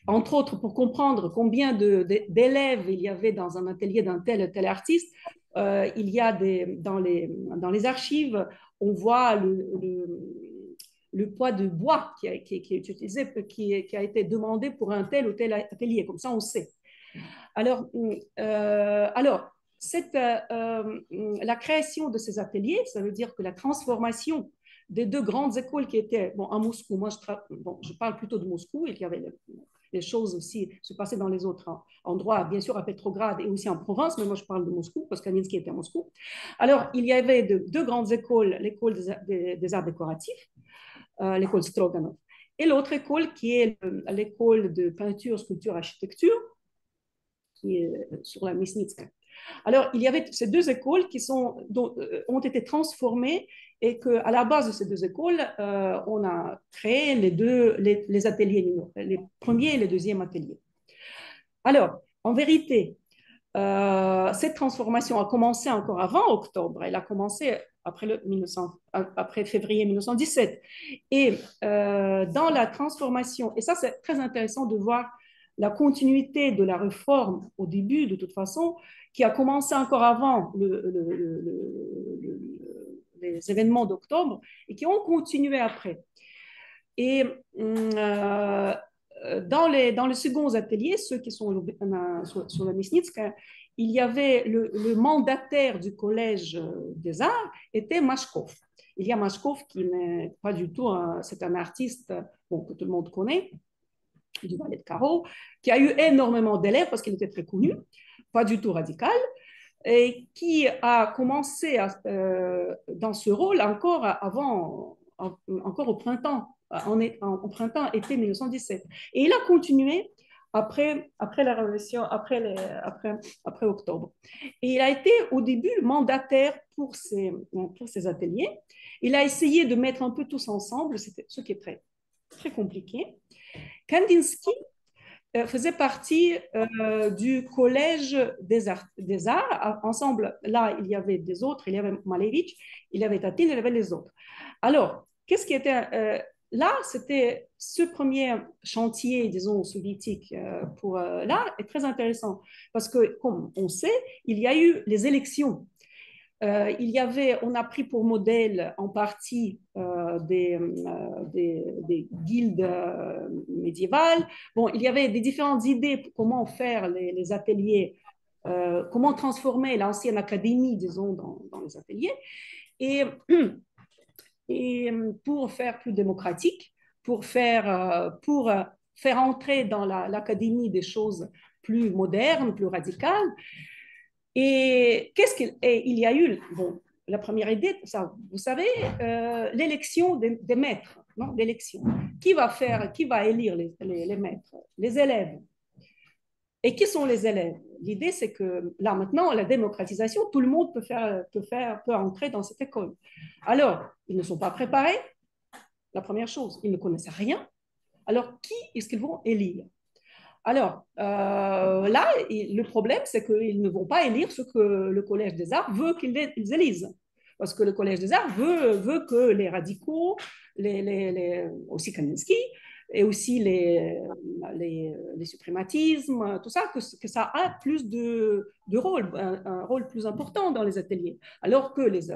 Entre autres, pour comprendre combien d'élèves il y avait dans un atelier d'un tel artiste, il y a dans les archives, on voit le poids de bois qui est utilisé, qui a été demandé pour un tel ou tel atelier. Comme ça, on sait. Alors, la création de ces ateliers, ça veut dire que la transformation des deux grandes écoles qui étaient, bon, à Moscou, moi je parle plutôt de Moscou, il y avait les choses aussi se passaient dans les autres endroits, bien sûr à Petrograd et aussi en province, mais moi je parle de Moscou parce qu'Aninsky était à Moscou. Alors, il y avait deux grandes écoles, l'école des arts décoratifs, l'école Stroganov, et l'autre école qui est l'école de peinture, sculpture, architecture, qui est sur la Mysnitska. Alors, il y avait ces deux écoles ont été transformées et qu'à la base de ces deux écoles, on a créé les ateliers, les premiers et les deuxièmes ateliers. Alors, en vérité, cette transformation a commencé encore avant octobre. Elle a commencé après février 1917. Et dans la transformation, et ça c'est très intéressant de voir la continuité de la réforme au début, de toute façon, qui a commencé encore avant les événements d'octobre et qui ont continué après. Et dans les seconds ateliers, ceux qui sont sur la Mysnitska, il y avait le mandataire du collège des arts était Mashkov. Il y a Mashkov qui n'est pas du tout, c'est un artiste bon, que tout le monde connaît, du ballet de carreau, qui a eu énormément d'élèves parce qu'il était très connu, pas du tout radical, et qui a commencé dans ce rôle encore au printemps, au printemps-été 1917. Et il a continué après la Révolution, après octobre. Et il a été au début mandataire pour ces ateliers. Il a essayé de mettre un peu tous ensemble, ce qui est très, très compliqué. Kandinsky faisait partie du collège des arts. Ensemble, là, il y avait des autres, il y avait Malevich, il y avait Tatin, il y avait les autres. Alors, qu'est-ce qui était là, c'était ce premier chantier, disons, soviétique pour l'art est très intéressant parce que, comme on sait, il y a eu les élections. On a pris pour modèle en partie des guildes médiévales. Bon, il y avait des différentes idées pour comment faire les ateliers, comment transformer l'ancienne académie, disons, dans les ateliers. Et, et pour faire plus démocratique, pour faire entrer dans l'académie des choses plus modernes, plus radicales. Et il y a eu, bon, la première idée, ça, vous savez, l'élection des maîtres. non, d'élection. Qui va élire les maîtres? Les élèves. Et qui sont les élèves? L'idée, c'est que là, maintenant, la démocratisation, tout le monde peut entrer dans cette école. Alors, ils ne sont pas préparés, la première chose, ils ne connaissent rien. Alors, qui est-ce qu'ils vont élire? Alors, là, le problème, c'est qu'ils ne vont pas élire ce que le Collège des Arts veut qu'ils élisent. Parce que le Collège des Arts veut que les radicaux, aussi Kandinsky, et aussi les suprématismes, tout ça, que ça a plus de rôle, un rôle plus important dans les ateliers. Alors que les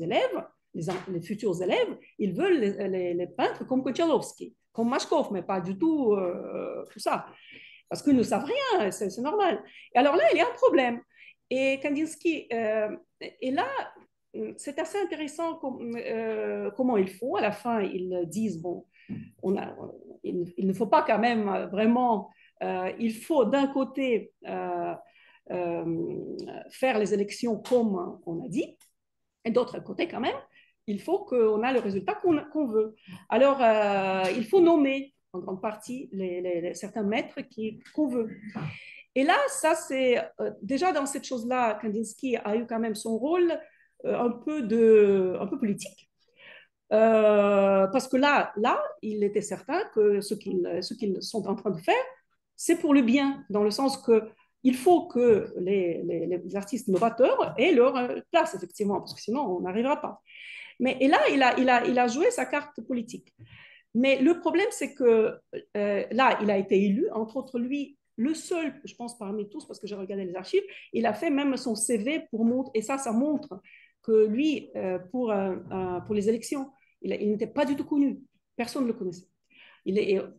élèves, les futurs élèves, ils veulent les peintres comme Konchalovsky, comme Mashkov, mais pas du tout tout ça. Parce qu'ils ne savent rien, c'est normal. Et alors là, il y a un problème. Et Kandinsky, et là, c'est assez intéressant comment ils font. À la fin, ils disent, bon, il ne faut pas quand même vraiment, il faut d'un côté faire les élections comme on a dit, et d'autre côté quand même, il faut qu'on ait le résultat qu'on veut. Alors, il faut nommer en grande partie certains maîtres qu'on veut. Et là, ça c'est déjà dans cette chose-là, Kandinsky a eu quand même son rôle un peu politique. Parce que là, il était certain que ce qu'ils sont en train de faire, c'est pour le bien, dans le sens que il faut que les artistes novateurs aient leur place, effectivement, parce que sinon, on n'arrivera pas. Et là, il a joué sa carte politique. Mais le problème, c'est que là, il a été élu, entre autres, lui, le seul, je pense, parmi tous, parce que j'ai regardé les archives, il a fait même son CV pour montrer, et ça montre que lui, pour les élections, il n'était pas du tout connu. Personne ne le connaissait.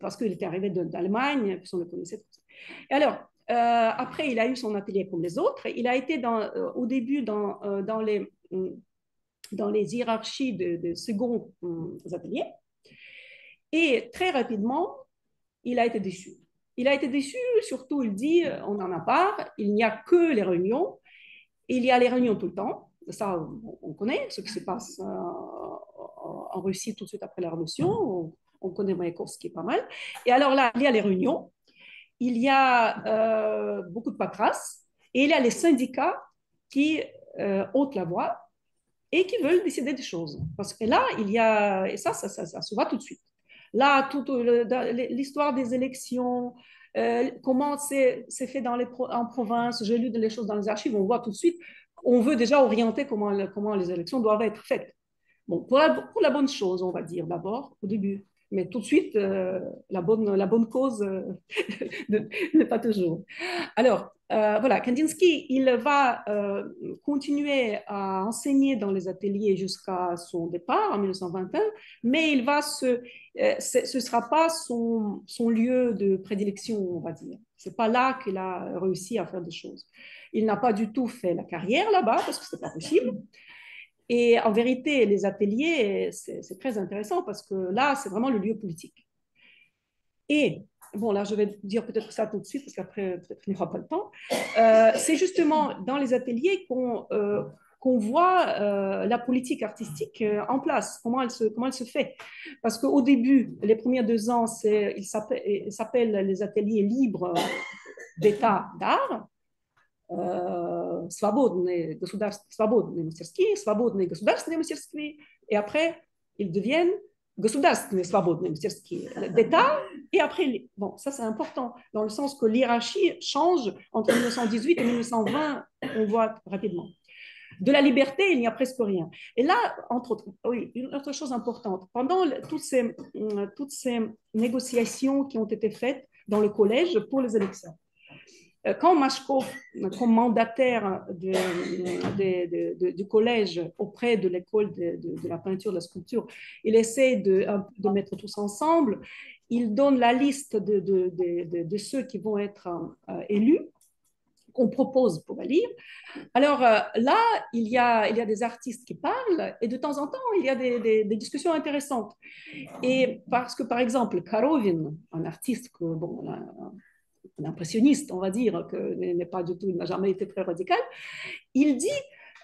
Parce qu'il était arrivé d'Allemagne, personne ne le connaissait. Et alors, après, il a eu son atelier comme les autres. Il a été au début dans les hiérarchies de seconds ateliers. Et très rapidement, il a été déçu. Il a été déçu, surtout, il dit, on en a marre, il n'y a que les réunions. Il y a les réunions tout le temps. Ça, on connaît ce qui se passe en Russie tout de suite après la Révolution. On connaît Mayakovsky pas mal. Et alors là, il y a les réunions. Il y a beaucoup de paperasse. Et il y a les syndicats qui ôtent la voix et qui veulent décider des choses. Parce que là, il y a... Et ça se voit tout de suite. Là, toute l'histoire des élections, comment c'est fait en province, j'ai lu les choses dans les archives, on voit tout de suite, on veut déjà orienter comment les élections doivent être faites. Bon, pour la bonne chose, on va dire d'abord, au début. Mais tout de suite, la bonne cause n'est pas toujours. Alors, voilà, Kandinsky, il va continuer à enseigner dans les ateliers jusqu'à son départ en 1921, mais ce ne sera pas son lieu de prédilection, on va dire. Ce n'est pas là qu'il a réussi à faire des choses. Il n'a pas du tout fait la carrière là-bas, parce que ce n'est pas possible. Et en vérité, les ateliers, c'est très intéressant parce que là, c'est vraiment le lieu politique. Et, bon, là, je vais dire peut-être ça tout de suite parce qu'après, peut-être qu'il n'y aura pas le temps. C'est justement dans les ateliers qu'on voit la politique artistique en place, comment elle se fait. Parce qu'au début, les premiers 2 ans, ils s'appellent les ateliers libres d'état d'art. Свободные мастерские, свободные государственные мастерские, et après, ils deviennent государственные свободные мастерские d'État, et après, bon, ça c'est important, dans le sens que l'hierarchie change entre 1918 et 1920, on voit rapidement. De la liberté, il n'y a presque rien. Et là, entre autres, oui, une autre chose importante, pendant toutes ces négociations qui ont été faites dans le collège pour les élections, quand Mashkov, comme mandataire du collège auprès de l'école de la peinture, de la sculpture, il essaie de mettre tous ensemble, il donne la liste de ceux qui vont être élus, qu'on propose pour élire. Alors là, il y a des artistes qui parlent et de temps en temps, il y a des discussions intéressantes. Et parce que, par exemple, Karovin, un artiste que, bon, un impressionniste, on va dire, que n'est pas du tout, il n'a jamais été très radical, il dit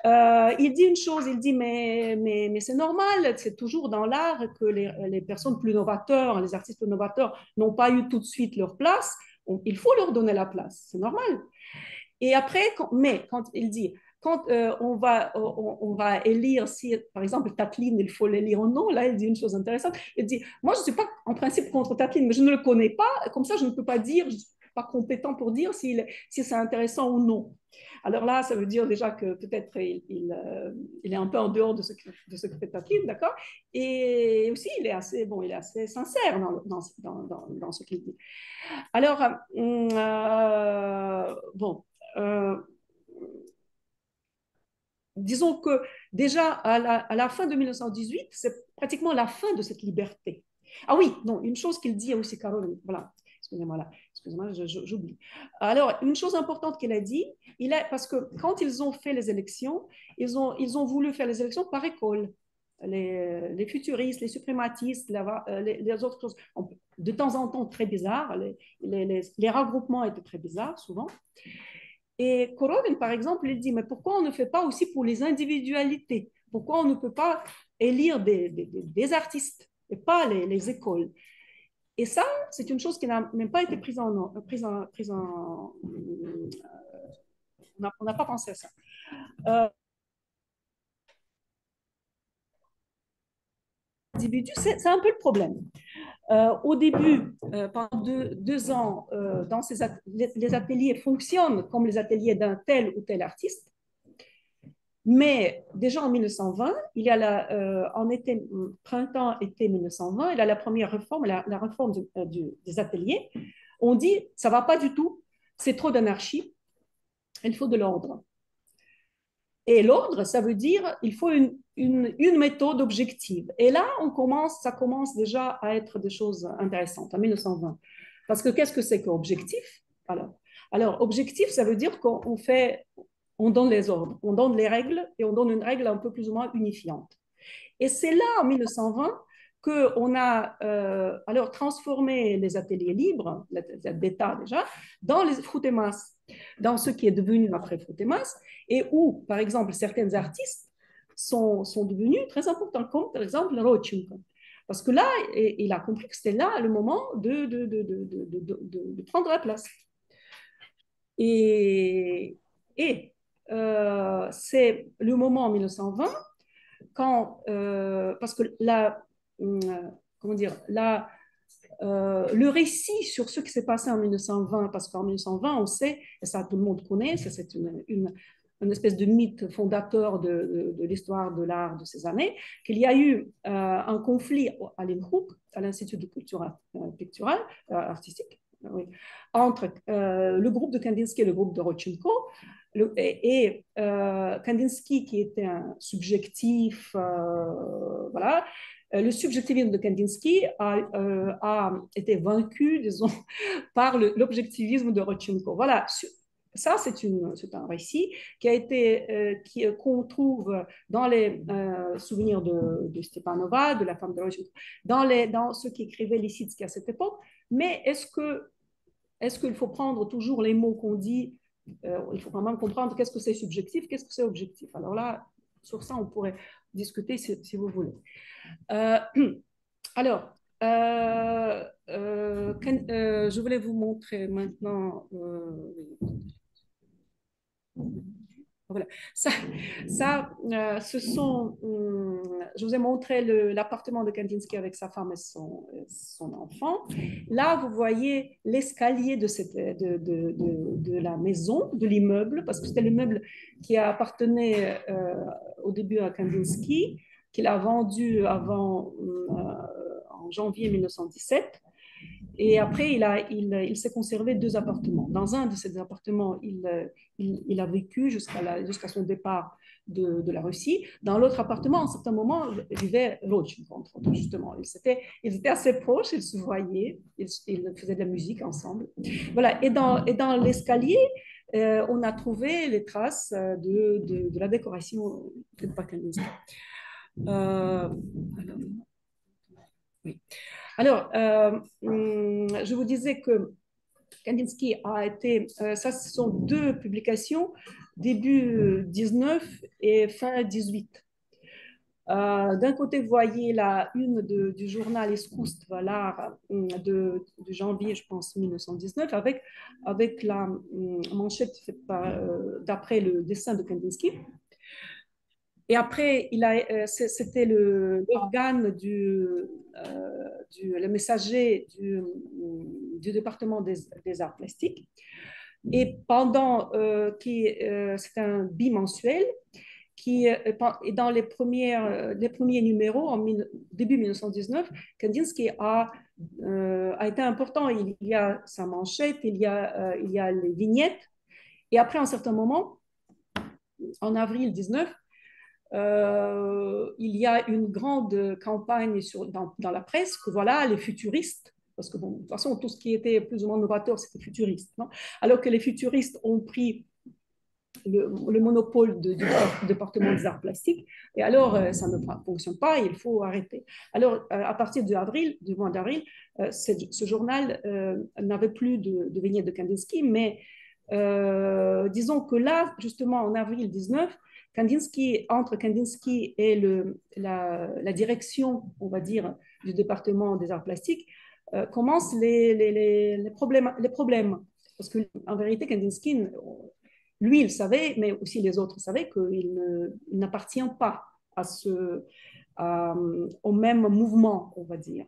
Il dit une chose, il dit, mais c'est normal, c'est toujours dans l'art que les personnes plus novateurs, les artistes plus novateurs n'ont pas eu tout de suite leur place. Il faut leur donner la place, c'est normal. Et après, mais quand il dit, quand on va élire, si par exemple Tatlin, il faut l'élire ou non, là il dit une chose intéressante. Il dit, moi je ne suis pas en principe contre Tatlin, mais je ne le connais pas, comme ça je ne peux pas dire, je ne suis pas compétent pour dire si c'est intéressant ou non. Alors là, ça veut dire déjà que peut-être il est un peu en dehors de ce que fait Tatlin, d'accord. Et aussi, il est assez sincère dans ce qu'il dit. Alors, bon, euh, disons que déjà à la fin de 1918, c'est pratiquement la fin de cette liberté. Ah oui, non, une chose qu'il dit aussi, Caroline, voilà, excusez-moi là, excusez-moi, j'oublie. Alors, une chose importante qu'il a dit, parce que quand ils ont fait les élections, ils ont voulu faire les élections par école. Les futuristes, les suprématistes, les autres choses, de temps en temps très bizarres, les regroupements étaient très bizarres souvent. Et Korovin, par exemple, il dit, mais pourquoi on ne fait pas aussi pour les individualités? Pourquoi on ne peut pas élire des artistes et pas les écoles? Et ça, c'est une chose qui n'a même pas été on n'a pas pensé à ça. C'est un peu le problème. Au début, pendant deux ans, les ateliers fonctionnent comme les ateliers d'un tel ou tel artiste. Mais déjà en 1920, il y a en été, printemps-été 1920, il y a la première réforme, la réforme des ateliers. On dit, ça ne va pas du tout, c'est trop d'anarchie, il faut de l'ordre. Et l'ordre, ça veut dire il faut une méthode objective. Et là, ça commence déjà à être des choses intéressantes en 1920. Parce que qu'est-ce que c'est qu'objectif? Alors, objectif, ça veut dire on donne les ordres, on donne les règles et on donne une règle un peu plus ou moins unifiante. Et c'est là, en 1920, qu'on a alors transformé les ateliers libres, d'État déjà, dans les frutemas, dans ce qui est devenu après frutemas, et où, par exemple, certains artistes sont devenus très importants, comme par exemple Rodchenko. Parce que là, il a compris que c'était là le moment de prendre la place. Et, et c'est le moment en 1920 parce que comment dire, le récit sur ce qui s'est passé en 1920, parce qu'en 1920, on sait, et ça tout le monde connaît, c'est une espèce de mythe fondateur de l'histoire de l'art de ces années, qu'il y a eu un conflit à l'INRUC, à l'Institut de culture artistique, oui, entre le groupe de Kandinsky et le groupe de Rodchenko, et Kandinsky, qui était un subjectif, voilà, le subjectivisme de Kandinsky a été vaincu, disons, par l'objectivisme de Rodchenko. Voilà, ça, c'est un récit qui a été qu'on trouve dans les souvenirs de Stepanova, de la femme de Rodchenko, dans ce qu'écrivait Lissitsky à cette époque. Mais est-ce qu'il faut prendre toujours les mots qu'on dit? Il faut quand même comprendre qu'est-ce que c'est subjectif, qu'est-ce que c'est objectif. Alors là, sur ça, on pourrait discuter si vous voulez. Euh, alors, je voulais vous montrer maintenant. Voilà. Je vous ai montré l'appartement de Kandinsky avec sa femme et son enfant. Là, vous voyez l'escalier de la maison, de l'immeuble, parce que c'était l'immeuble qui appartenait au début à Kandinsky, qu'il a vendu en janvier 1917. Et après, il s'est conservé deux appartements. Dans un de ces appartements, il a vécu jusqu'à son départ de la Russie. Dans l'autre appartement, à un certain moment, vivait Rodchenko, justement. Ils étaient assez proches, ils se voyaient, ils faisaient de la musique ensemble. Voilà. Et dans l'escalier, on a trouvé les traces de la décoration de Pakanowski. Alors, oui. Alors, je vous disais que Kandinsky a été, ça ce sont deux publications, début 19 et fin 18. D'un côté, vous voyez la une du journal Искусство, l'art de janvier, je pense, 1919, avec la manchette faite d'après le dessin de Kandinsky. Et après, c'était l'organe le messager du département des arts plastiques. Et c'est un bimensuel qui, et dans les premiers numéros, début 1919, Kandinsky a été important. Il y a sa manchette, il y a les vignettes. Et après, à un certain moment, en avril 19, il y a une grande campagne dans la presse que voilà, les futuristes, parce que bon, de toute façon, tout ce qui était plus ou moins novateur, c'était futuriste. Non, alors que les futuristes ont pris le monopole du département des arts plastiques, et alors ça ne fonctionne pas, il faut arrêter. Alors, à partir du mois d'avril, ce journal n'avait plus de vignettes de Kandinsky, mais disons que là, justement, en avril 19, entre Kandinsky et la direction, on va dire, du département des arts plastiques, commencent les problèmes. Parce qu'en vérité, Kandinsky, lui, il savait, mais aussi les autres savaient qu'il n'appartient pas au même mouvement, on va dire.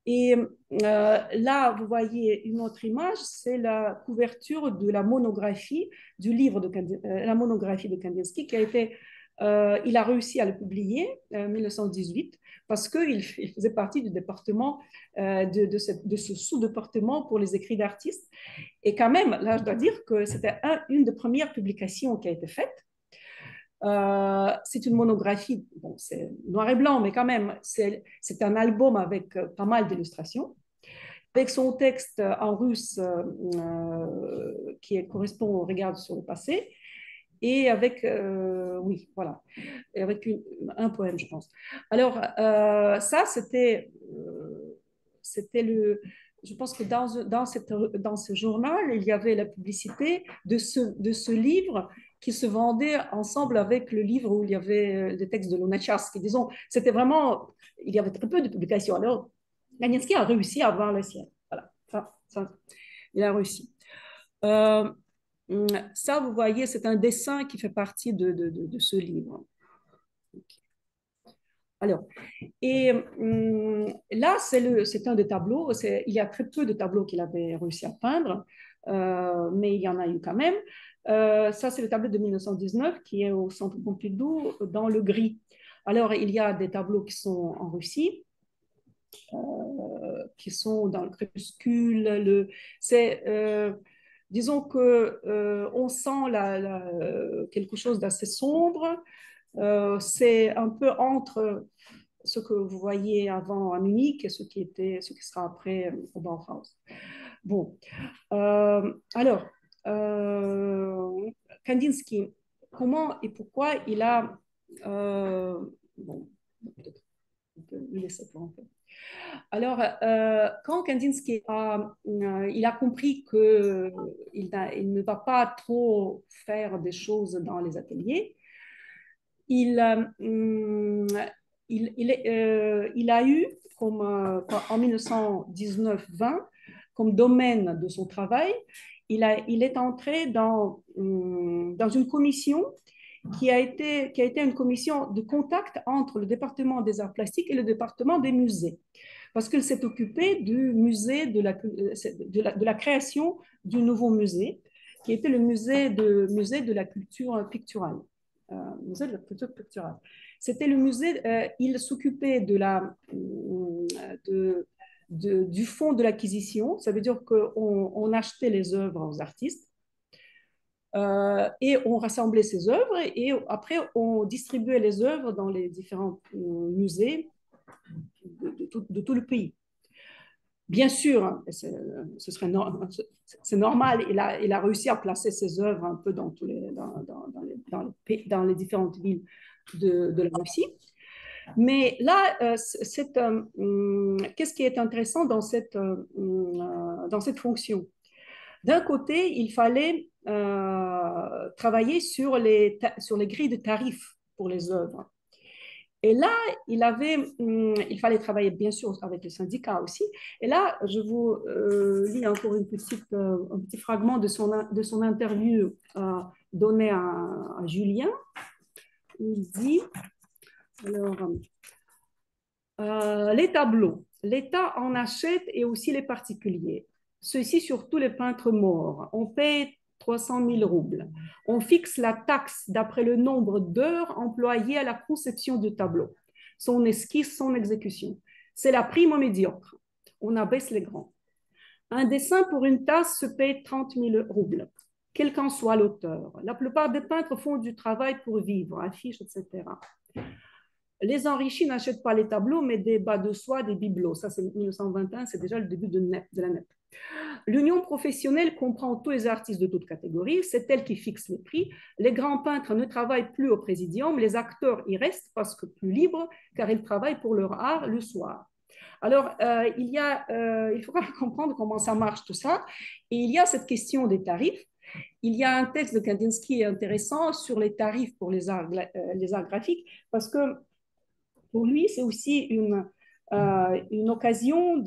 Et là, vous voyez une autre image, c'est la couverture de la monographie du livre la monographie de Kandinsky qui a été, il a réussi à le publier en 1918 parce qu'il faisait partie du département, de ce sous-département pour les écrits d'artistes. Et quand même, là, je dois dire que c'était une des premières publications qui a été faite. C'est une monographie, bon, c'est noir et blanc, mais quand même, c'est un album avec pas mal d'illustrations, avec son texte en russe qui correspond au regard sur le passé, et avec, oui, voilà, et avec un poème, je pense. Alors, ça, c'était je pense que dans ce journal, il y avait la publicité de ce livre qui se vendait ensemble avec le livre où il y avait des textes de Lunacharsky. Disons, c'était vraiment, il y avait très peu de publications. Alors, Kandinsky a réussi à avoir le sien. Voilà, il a réussi. Ça, vous voyez, c'est un dessin qui fait partie de ce livre. Alors, et là, c'est un des tableaux. Il y a très peu de tableaux qu'il avait réussi à peindre, mais il y en a eu quand même. Ça, c'est le tableau de 1919 qui est au Centre Pompidou dans le gris. Alors, il y a des tableaux qui sont en Russie, qui sont dans le crépuscule. Disons que on sent quelque chose d'assez sombre. C'est un peu entre ce que vous voyez avant à Munich et ce qui sera après au Bauhaus. Bon, alors, Kandinsky, comment et pourquoi il a... bon, peut-être on peut le laisser pour un peu. Alors, quand Kandinsky il a compris qu'il ne va pas trop faire des choses dans les ateliers, il a eu, en 1919-20, comme domaine de son travail, il est entré dans une commission qui a été une commission de contact entre le département des arts plastiques et le département des musées, parce qu'il s'est occupé du musée de la création du nouveau musée, qui était le musée de la culture picturale. Musée de la culture picturale. C'était le musée, il s'occupait du fonds de l'acquisition, ça veut dire qu'on achetait les œuvres aux artistes, et on rassemblait ces œuvres et après on distribuait les œuvres dans les différents musées de tout le pays. Bien sûr, c'est normal, il a réussi à placer ses œuvres un peu dans les différentes villes de la Russie. Mais là, qu'est-ce qui est intéressant dans cette fonction? D'un côté, il fallait travailler sur les grilles de tarifs pour les œuvres. Et là, il fallait travailler bien sûr avec les syndicats aussi. Et là, je vous lis encore un petit fragment de son interview donnée à Julien. Il dit, alors, les tableaux, l'État en achète et aussi les particuliers. Ceux-ci, surtout les peintres morts. On paye 300 000 roubles. On fixe la taxe d'après le nombre d'heures employées à la conception du tableau, son esquisse, son exécution. C'est la prime au médiocre. On abaisse les grands. Un dessin pour une tasse se paye 30 000 roubles, quel qu'en soit l'auteur. La plupart des peintres font du travail pour vivre, affiches, etc. Les enrichis n'achètent pas les tableaux, mais des bas de soie, des bibelots. Ça, c'est 1921, c'est déjà le début de la NEP. L'union professionnelle comprend tous les artistes de toutes catégories, c'est elle qui fixe les prix. Les grands peintres ne travaillent plus au présidium, les acteurs y restent parce que plus libres, car ils travaillent pour leur art le soir. Alors, il faut comprendre comment ça marche tout ça. Et il y a cette question des tarifs. Il y a un texte de Kandinsky intéressant sur les tarifs pour les arts graphiques, parce que pour lui, c'est aussi une occasion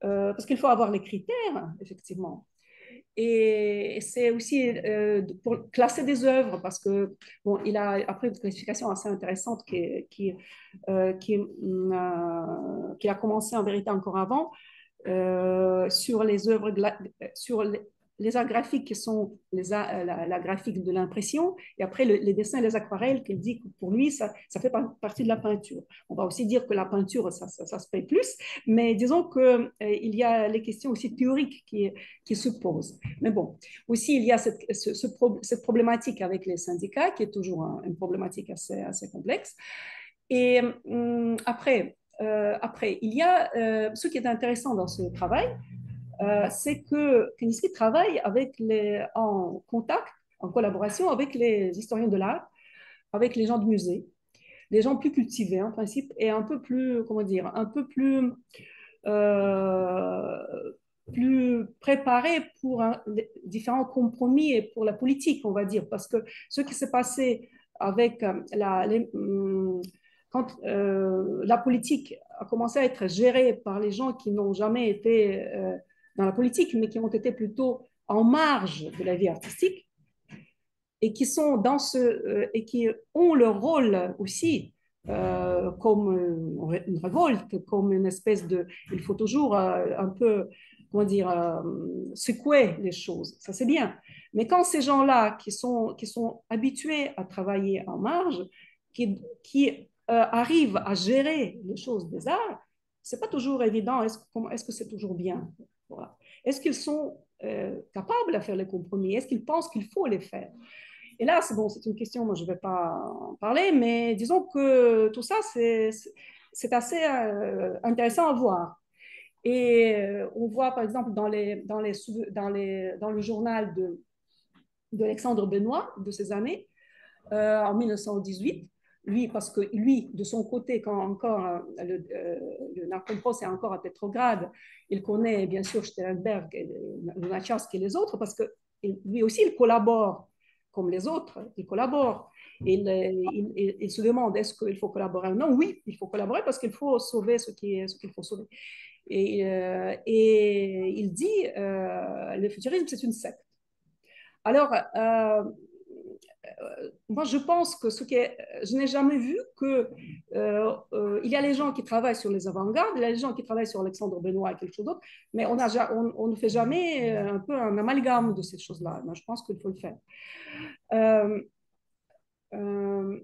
parce qu'il faut avoir les critères, effectivement. Et c'est aussi pour classer des œuvres, parce que, bon, il a après une classification assez intéressante qui a commencé en vérité encore avant, sur les œuvres, sur les arts graphiques qui sont la graphique de l'impression, et après les dessins et les aquarelles, qu'il dit que pour lui, ça fait partie de la peinture. On va aussi dire que la peinture, ça se paye plus, mais disons qu'il y a les questions aussi théoriques qui se posent. Mais bon, aussi, il y a cette problématique avec les syndicats, qui est toujours une problématique assez complexe. Et après, il y a ce qui est intéressant dans ce travail, c'est que Kandinsky travaille en contact, en collaboration avec les historiens de l'art, avec les gens de musée, les gens plus cultivés en principe, et un peu plus, comment dire, un peu plus préparés pour différents compromis et pour la politique, on va dire, parce que ce qui s'est passé avec quand la politique a commencé à être gérée par les gens qui n'ont jamais été dans la politique, mais qui ont été plutôt en marge de la vie artistique et qui sont et qui ont leur rôle aussi comme une révolte, comme une espèce de. Il faut toujours un peu, comment dire, secouer les choses. Ça, c'est bien. Mais quand ces gens-là qui sont habitués à travailler en marge, qui arrivent à gérer les choses des arts, c'est pas toujours évident. Est-ce que c'est toujours bien? Voilà. Est-ce qu'ils sont capables de faire les compromis? Est-ce qu'ils pensent qu'il faut les faire? Et là, c'est bon, c'est une question, moi je ne vais pas en parler, mais disons que tout ça, c'est assez intéressant à voir. Et on voit par exemple dans le journal d'Alexandre Benoît de ces années, en 1918, lui, parce que lui, de son côté, quand encore le Narkompros est encore à Petrograd, il connaît bien sûr Sternberg, Lunacharsky et les autres, parce que lui aussi, il collabore comme les autres, il collabore. Il se demande est-ce qu'il faut collaborer ou non. Oui, il faut collaborer parce qu'il faut sauver ce qu'il faut sauver. Et il dit le futurisme, c'est une secte. Alors, moi, je pense que je n'ai jamais vu il y a les gens qui travaillent sur les avant-gardes, il y a les gens qui travaillent sur Alexandre Benoît et quelque chose d'autre, mais on ne fait jamais un peu un amalgame de ces choses-là. Moi, je pense qu'il faut le faire. Euh, euh,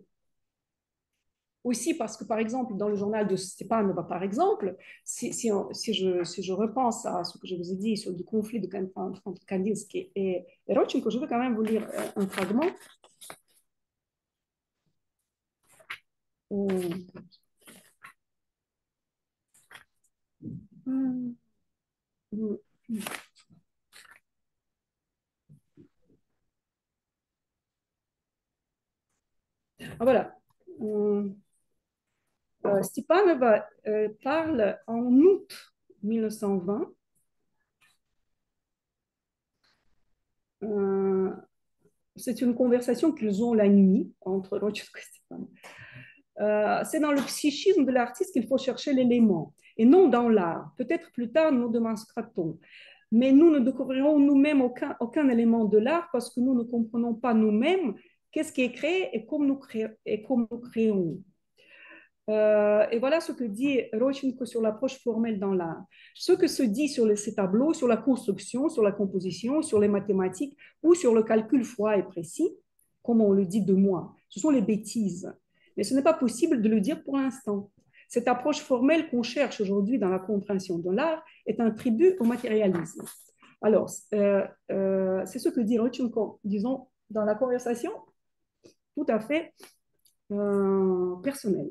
Aussi parce que, par exemple, dans le journal de Stepanova, par exemple, si je repense à ce que je vous ai dit sur le conflit entre Kandinsky et Rodchenko, je vais quand même vous lire un fragment. Ah, voilà. Stepanova parle en août 1920 c'est une conversation qu'ils ont la nuit entre Rodchko et Stéphane. C'est dans le psychisme de l'artiste qu'il faut chercher l'élément et non dans l'art. Peut-être plus tard nous démonstrera-t-on. Mais nous ne découvrirons nous-mêmes aucun élément de l'art parce que nous ne comprenons pas nous-mêmes qu'est-ce qui est créé et comment nous créons. Et voilà ce que dit Rodchenko sur l'approche formelle dans l'art. Ce que se dit sur ces tableaux, sur la construction, sur la composition, sur les mathématiques ou sur le calcul froid et précis, comme on le dit de moi, ce sont les bêtises. Mais ce n'est pas possible de le dire pour l'instant. Cette approche formelle qu'on cherche aujourd'hui dans la compréhension de l'art est un tribut au matérialisme. Alors, c'est ce que dit Rodchenko, disons, dans la conversation tout à fait personnelle.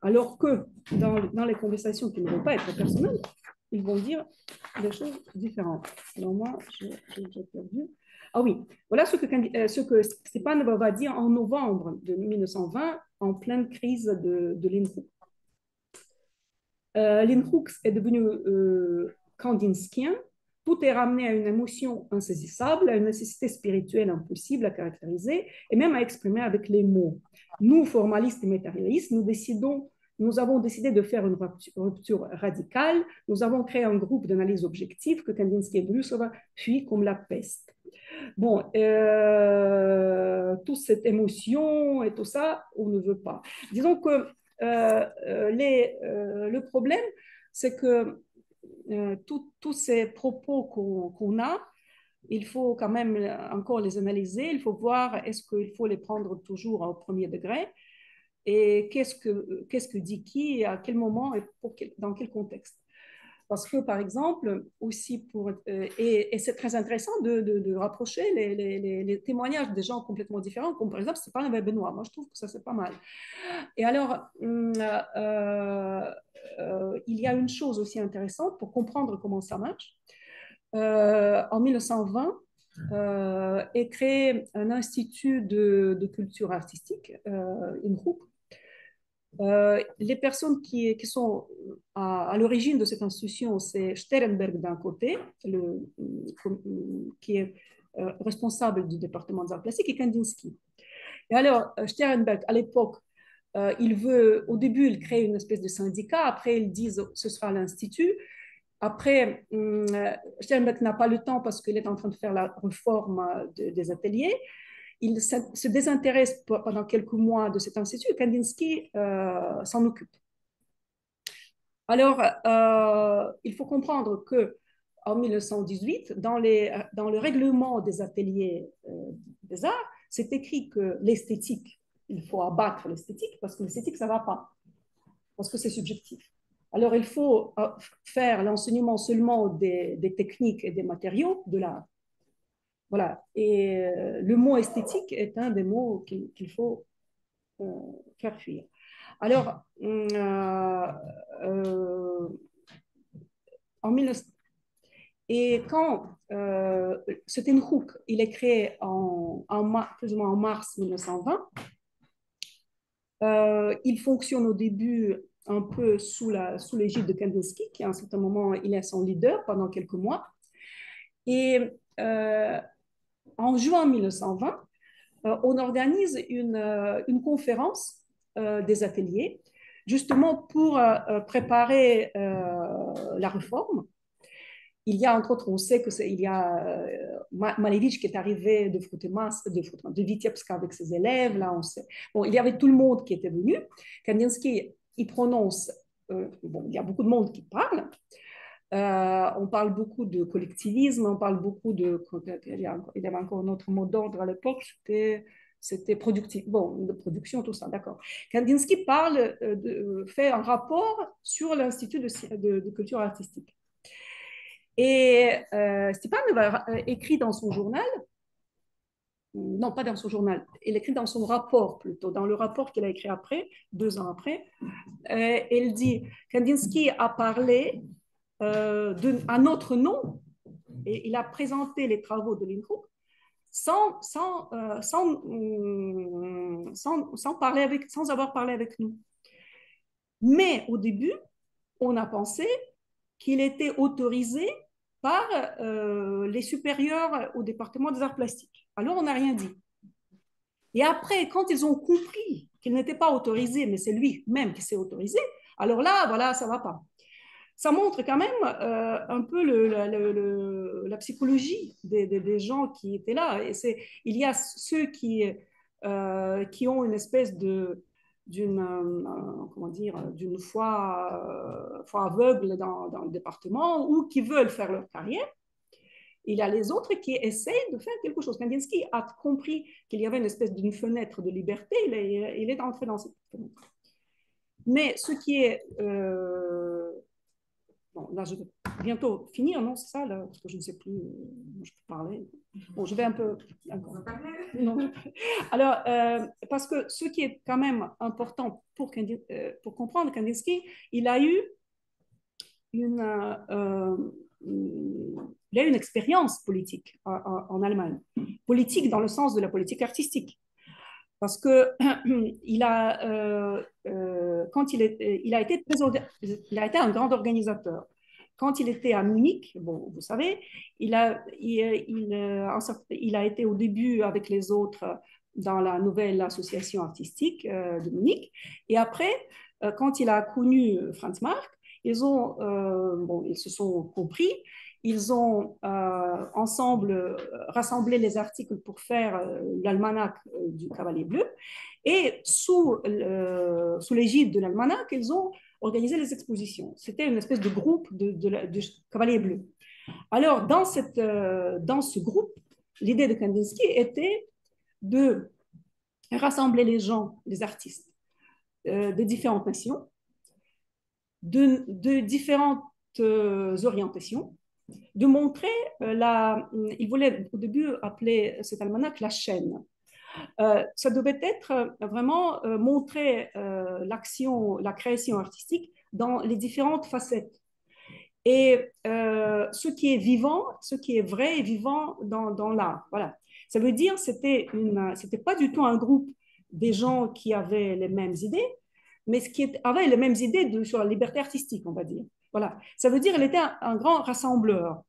Alors que dans les conversations qui ne vont pas être personnelles, ils vont dire des choses différentes. Alors moi, j'ai déjà perdu. Ah oui, voilà ce que Stepanova va dire en novembre de 1920, en pleine crise de l'INRUC. L'INRUC est devenu kandinskien. Tout est ramené à une émotion insaisissable, à une nécessité spirituelle impossible à caractériser et même à exprimer avec les mots. Nous, formalistes et matérialistes, nous avons décidé de faire une rupture radicale. Nous avons créé un groupe d'analyse objective que Kandinsky et Brusova fuient comme la peste. Bon, toute cette émotion et tout ça, on ne veut pas. Disons que le problème, c'est que tous ces propos qu'on a, il faut quand même encore les analyser. Il faut voir est-ce qu'il faut les prendre toujours au premier degré et qu'est-ce que dit qui, à quel moment et dans quel contexte. Parce que, par exemple, aussi et c'est très intéressant de rapprocher les témoignages des gens complètement différents, comme par exemple Stéphane et Benoît. Moi, je trouve que ça, c'est pas mal. Et alors, il y a une chose aussi intéressante pour comprendre comment ça marche. En 1920, est créé un institut de culture artistique, INRUC. Les personnes qui sont à l'origine de cette institution, c'est Sternberg d'un côté, qui est responsable du département des arts plastiques, et Kandinsky. Et alors, Sternberg, à l'époque, au début, il crée une espèce de syndicat, après, ils disent ce sera l'Institut. Après, Sternberg n'a pas le temps parce qu'il est en train de faire la réforme des ateliers. Il se désintéresse pendant quelques mois de cet institut et Kandinsky s'en occupe. Alors, il faut comprendre qu'en 1918, dans le règlement des ateliers des arts, c'est écrit que l'esthétique, il faut abattre l'esthétique parce que l'esthétique, ça ne va pas, parce que c'est subjectif. Alors, il faut faire l'enseignement seulement des techniques et des matériaux de l'art. Voilà. Et le mot esthétique est un des mots qu'il faut faire fuir. Alors, en 19... Et quand c'était une RUC, il est créé plus ou moins en mars 1920. Il fonctionne au début un peu sous l'égide de Kandinsky, qui à un certain moment, il est son leader pendant quelques mois. Et en juin 1920, on organise une conférence des ateliers, justement pour préparer la réforme. Il y a, entre autres, on sait qu'il y a Malevich qui est arrivé de Vitebsk avec ses élèves. Là, on sait. Bon, il y avait tout le monde qui était venu. Kandinsky, il prononce, bon, il y a beaucoup de monde qui parle. On parle beaucoup de collectivisme, on parle beaucoup il y avait encore un autre mot d'ordre à l'époque, c'était productif, bon, de production, tout ça, d'accord. Kandinsky fait un rapport sur l'Institut de culture artistique. Et Stepanov a écrit dans son journal, non pas dans son journal, il écrit dans son rapport plutôt, dans le rapport qu'il a écrit après, 2 ans après, il dit, Kandinsky a parlé un autre nom, et il a présenté les travaux de l'INRUC sans avoir parlé avec nous. Mais au début, on a pensé qu'il était autorisé par les supérieurs au département des arts plastiques. Alors, on n'a rien dit. Et après, quand ils ont compris qu'il n'était pas autorisé, mais c'est lui-même qui s'est autorisé, alors là, voilà, ça ne va pas. Ça montre quand même un peu la psychologie des gens qui étaient là. Et il y a ceux qui ont une espèce d'une comment dire, d'une foi aveugle dans le département ou qui veulent faire leur carrière. Il y a les autres qui essayent de faire quelque chose. Kandinsky a compris qu'il y avait une espèce d'une fenêtre de liberté, il est entré dans cette fenêtre. Mais ce qui est bon, là, je vais bientôt finir, non, c'est ça, là, parce que je ne sais plus, je peux parler. Bon, je vais un peu. Non, alors, parce que ce qui est quand même important pour comprendre Kandinsky, il a eu une, il a une expérience politique en Allemagne. Politique dans le sens de la politique artistique. Parce que quand il a été il a été un grand organisateur. Quand il était à Munich, bon, vous savez, il a été au début avec les autres dans la nouvelle association artistique de Munich. Et après, quand il a connu Franz Marc, bon, ils se sont compris. Ils ont ensemble rassemblé les articles pour faire l'almanach du Cavalier Bleu. Et sous l'égide de l'almanach, ils ont organisé les expositions. C'était une espèce de groupe de Cavalier Bleu. Alors, dans ce groupe, l'idée de Kandinsky était de rassembler les gens, les artistes de différentes nations, de différentes orientations, de montrer il voulait au début appeler cet almanach la chaîne. Ça devait être vraiment montrer la création artistique dans les différentes facettes. Et ce qui est vivant, ce qui est vrai et vivant dans l'art. Voilà. Ça veut dire que c'était pas du tout un groupe des gens qui avaient les mêmes idées, mais qui avaient les mêmes idées sur la liberté artistique, on va dire. Voilà. Ça veut dire qu'il était un grand rassembleur.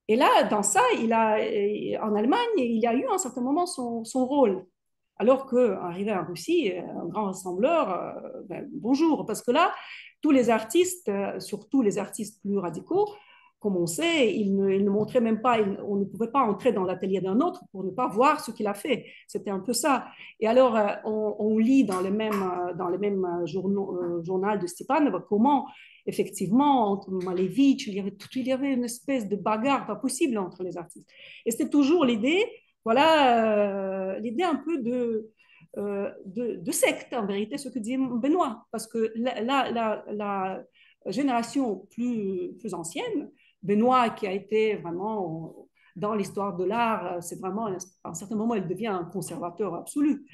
Et là, dans ça, en Allemagne, il y a eu à un certain moment son rôle. Alors qu'arrivé en Russie, un grand rassembleur, bonjour, parce que là, tous les artistes, surtout les artistes plus radicaux, comme on sait, ils ne montraient même pas, on ne pouvait pas entrer dans l'atelier d'un autre pour ne pas voir ce qu'il a fait. C'était un peu ça. Et alors, on lit dans les mêmes journaux de Stepanov comment, effectivement, entre Malevich, il y avait une espèce de bagarre pas possible entre les artistes. Et c'était toujours l'idée, voilà, l'idée un peu de secte, en vérité, ce que dit Benoît. Parce que la génération plus ancienne, Benoît, qui a été vraiment dans l'histoire de l'art, c'est vraiment, à un certain moment, il devient un conservateur absolu.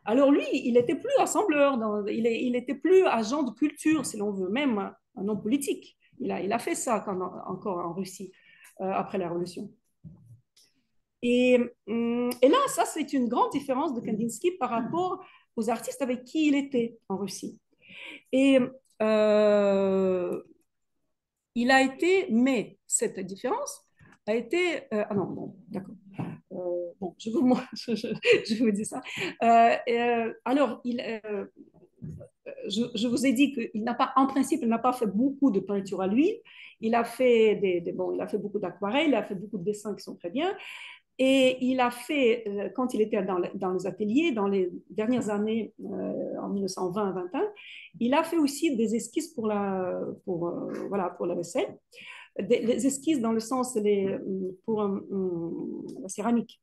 Alors lui, il n'était plus rassembleur, il n'était plus agent de culture, si l'on veut, même un homme politique. Il a fait ça encore en Russie, après la Révolution. Et là, ça, c'est une grande différence de Kandinsky par rapport aux artistes avec qui il était en Russie. Et mais cette différence a été... ah non, bon, d'accord. Bon, je vous dis ça. Alors, je vous ai dit qu'il n'a pas, en principe, il n'a pas fait beaucoup de peinture à l'huile. Il a fait il a fait beaucoup d'aquarelles, il a fait beaucoup de dessins qui sont très bien. Et il a fait, quand il était dans les ateliers, dans les dernières années, en 1920-21, il a fait aussi des esquisses pour voilà, pour la vaisselle. Les esquisses dans le sens pour la céramique,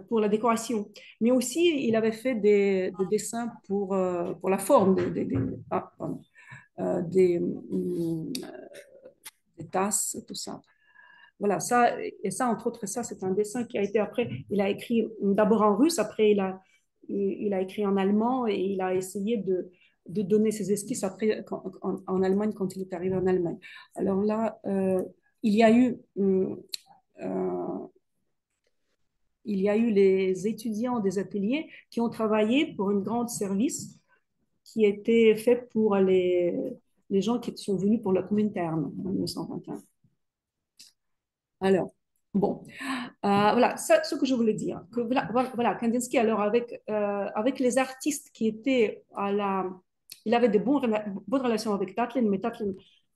pour la décoration. Mais aussi, il avait fait des dessins pour la forme des tasses, tout ça. Voilà, ça, et ça, entre autres, ça, c'est un dessin qui a été après, il a écrit d'abord en russe, après il a écrit en allemand et il a essayé de donner ses esquisses après en Allemagne quand il est arrivé en Allemagne. Alors là, il y a eu les étudiants des ateliers qui ont travaillé pour une grande service qui était fait pour les gens qui sont venus pour la Comintern en 1921. Alors, bon, voilà, ça, ce que je voulais dire. Que voilà, Kandinsky, alors avec les artistes qui étaient à la... Il avait de bonnes relations avec Tatlin, mais Tatlin,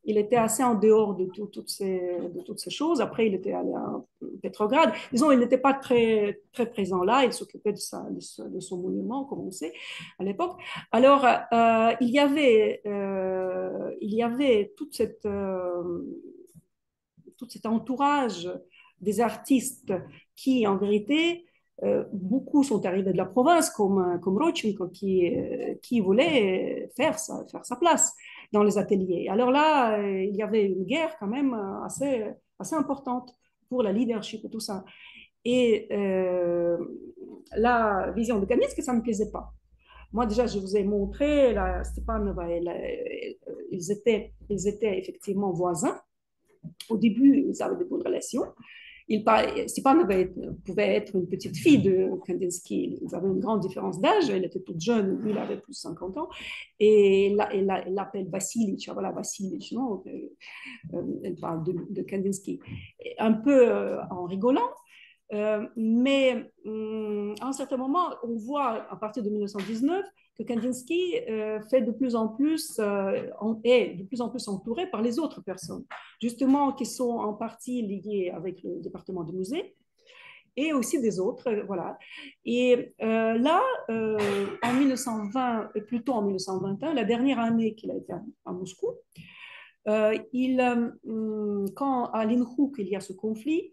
il était assez en dehors de toutes ces choses. Après, il était allé à Petrograd. Disons, il n'était pas très, très présent là. Il s'occupait de son monument, comme on sait, à l'époque. Alors, il y avait tout cet entourage des artistes qui, en vérité, beaucoup sont arrivés de la province, comme Rodchenko, qui voulait faire sa place dans les ateliers. Alors là, il y avait une guerre quand même assez importante pour la leadership et tout ça. Et la vision de Kandinsky, ça ne me plaisait pas. Moi, déjà, je vous ai montré, Stepanova, ils étaient effectivement voisins. Au début, ils avaient de bonnes relations. Stepan pouvait être une petite fille de Kandinsky. Ils avaient une grande différence d'âge. Elle était toute jeune, lui, il avait plus de 50 ans. Et elle l'appelle Vassilitch. Voilà, Vassilitch, non elle parle de Kandinsky. Un peu en rigolant. Mais à un certain moment, on voit à partir de 1919 que Kandinsky est de plus en plus entouré par les autres personnes, justement qui sont en partie liées avec le département de musée et aussi des autres, voilà. Et là, en 1920, plutôt en 1921, la dernière année qu'il a été à Moscou, quand à l'Inhouk il y a ce conflit,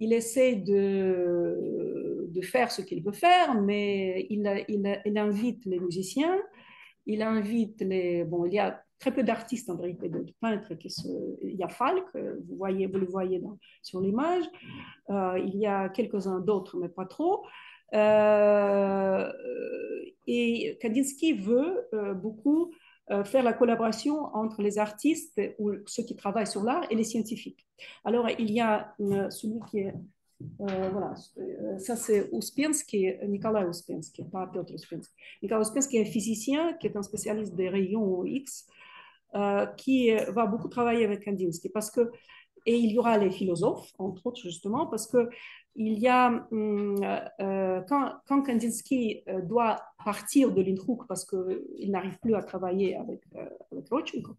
il essaie de faire ce qu'il veut faire, mais il invite les musiciens, il invite les... Bon, il y a très peu d'artistes en vérité, de peintres. Il y a Falk, vous le voyez sur l'image, il y a quelques-uns d'autres, mais pas trop. Et Kandinsky veut beaucoup faire la collaboration entre les artistes ou ceux qui travaillent sur l'art et les scientifiques. Alors, il y a celui qui est voilà, ça c'est Ouspensky, Nicolas Ouspensky, pas Piotr Ouspensky. Nicolas Ouspensky est un physicien qui est un spécialiste des rayons X, qui va beaucoup travailler avec Kandinsky parce que, et il y aura les philosophes, entre autres justement, parce que il y a, quand Kandinsky doit partir de l'Inhouk parce qu'il n'arrive plus à travailler avec Rodchenko,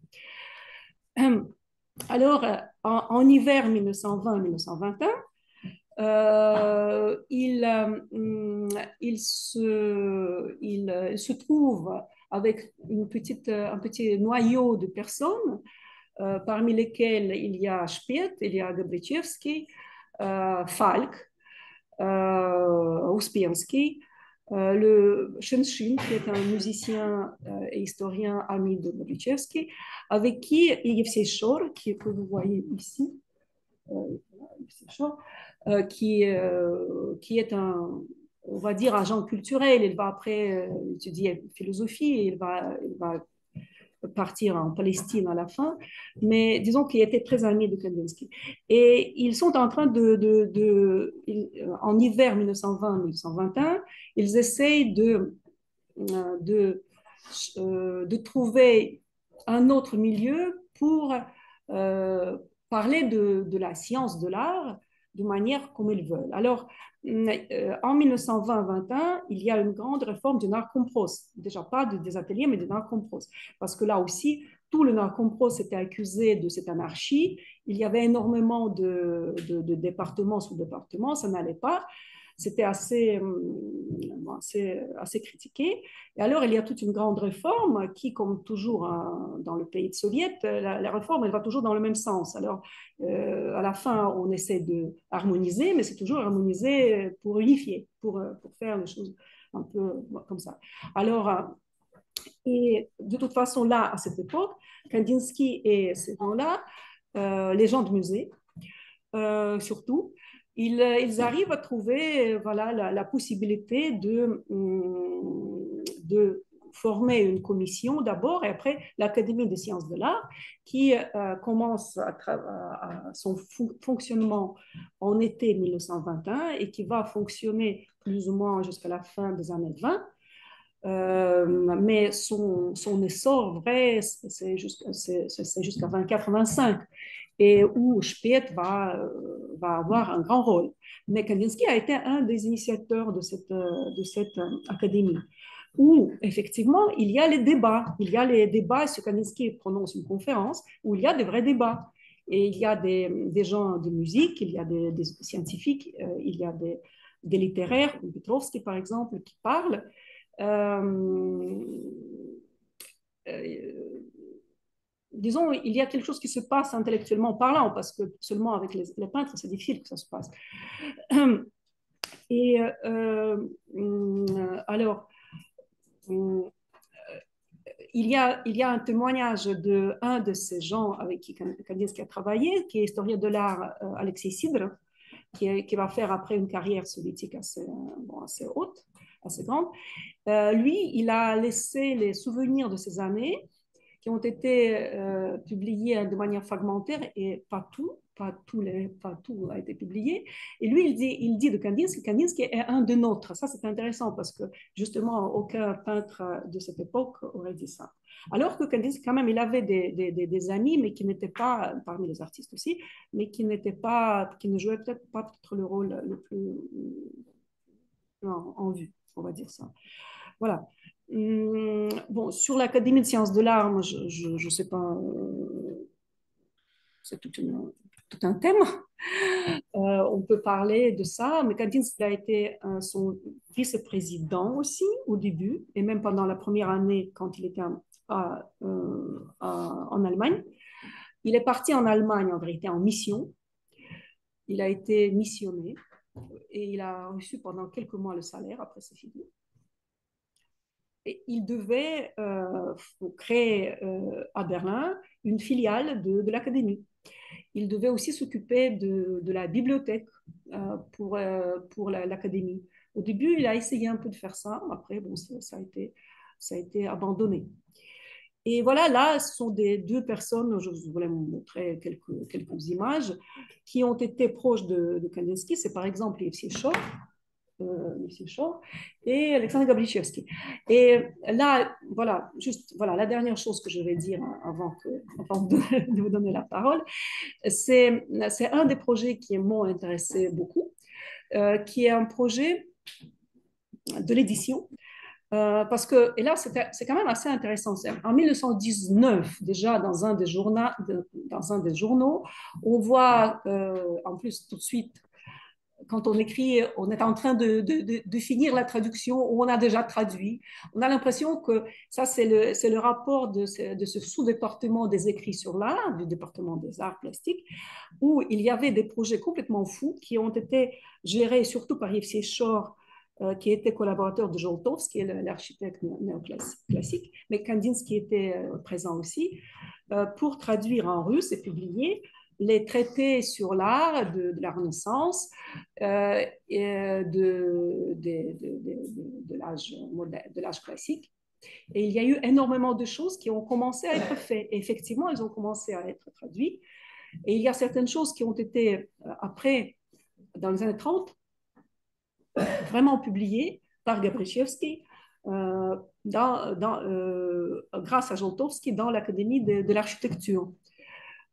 alors en hiver 1920-1921, il se trouve avec un petit noyau de personnes, parmi lesquelles il y a Speth, il y a Gabrichevski, Falk, Ouspensky, le Shenshin, qui est un musicien et historien ami de Gabrichevski, avec qui Yevsei Shor, que vous voyez ici, qui est on va dire, agent culturel. Il va après étudier philosophie et il va partir en Palestine à la fin, mais disons qu'il était très ami de Kandinsky. Et ils sont en train en hiver 1920-1921, ils essayent de trouver un autre milieu pour parler de la science de l'art de manière comme ils veulent. Alors, en 1920-21, il y a une grande réforme du narcompros. Déjà pas des ateliers, mais du narcompros. Parce que là aussi, tout le narcompros était accusé de cette anarchie. Il y avait énormément de départements sous départements, ça n'allait pas. C'était assez critiqué. Et alors, il y a toute une grande réforme qui, comme toujours dans le pays de Soviet, la réforme, elle va toujours dans le même sens. Alors, à la fin, on essaie de harmoniser, mais c'est toujours harmoniser pour unifier, pour faire les choses un peu comme ça. Alors, et de toute façon, là, à cette époque, Kandinsky et ces gens-là, les gens de musée, surtout, ils arrivent à trouver voilà, la possibilité de former une commission d'abord et après l'Académie des sciences de l'art qui commence son fonctionnement en été 1921 et qui va fonctionner plus ou moins jusqu'à la fin des années 20. Mais son essor vrai, c'est jusqu'à 24-25 et où Speth va va avoir un grand rôle. Mais Kandinsky a été un des initiateurs de cette académie, où effectivement il y a les débats. Il y a les débats, ce Kandinsky prononce une conférence où il y a des vrais débats. Et il y a des gens de musique, il y a des scientifiques, il y a des littéraires, Petrovski par exemple, qui parlent. Euh, euh, disons, il y a quelque chose qui se passe intellectuellement parlant, parce que seulement avec les peintres, c'est difficile que ça se passe. Et alors, il y a un témoignage d'un de ces gens avec qui Kandinsky a travaillé, qui est historien de l'art Alexei Sidre, qui va faire après une carrière soviétique assez haute, assez grande. Lui, il a laissé les souvenirs de ces années qui ont été publiés de manière fragmentaire et pas tout a été publié. Et lui, il dit de Kandinsky est un de nôtres. Ça, c'est intéressant parce que justement, aucun peintre de cette époque aurait dit ça. Alors que Kandinsky, quand même, il avait des amis, mais qui n'étaient pas, parmi les artistes aussi, mais qui ne jouaient peut-être pas le rôle le plus en vue, on va dire ça. Voilà. Bon, sur l'Académie de sciences de l'art, moi, je sais pas, c'est tout un thème. On peut parler de ça, mais Kandinsky a été son vice-président aussi au début, et même pendant la première année quand il était en Allemagne. Il est parti en Allemagne en vérité en mission. Il a été missionné et il a reçu pendant quelques mois le salaire, après c'est fini. Et il devait créer à Berlin une filiale de l'académie. Il devait aussi s'occuper de la bibliothèque pour l'académie. Au début, il a essayé un peu de faire ça. Après, bon, ça a été abandonné. Et voilà, là, ce sont deux personnes, je voulais vous montrer quelques images, qui ont été proches de Kandinsky. C'est par exemple Lev Yeshov, et Alexandre Gabrichevski. Et là, voilà, juste voilà, la dernière chose que je vais dire avant de vous donner la parole, c'est un des projets qui m'ont intéressé beaucoup, qui est un projet de l'édition. Parce que, et là, c'est quand même assez intéressant. En 1919, déjà, dans un des journaux, on voit, en plus, tout de suite, quand on écrit, on est en train de finir la traduction ou on a déjà traduit. On a l'impression que ça, c'est le rapport de ce sous-département des écrits sur l'art, du département des arts plastiques, où il y avait des projets complètement fous qui ont été gérés surtout par Yves Séchor, qui était collaborateur de Joltowski, qui est l'architecte néoclassique, mais Kandinsky était présent aussi, pour traduire en russe et publier les traités sur l'art de la Renaissance et de l'âge classique. Et il y a eu énormément de choses qui ont commencé à être faites. Et effectivement, elles ont commencé à être traduites. Et il y a certaines choses qui ont été, après, dans les années 30, vraiment publiées par Gabrichevski, grâce à Joltowski, dans l'Académie de l'architecture.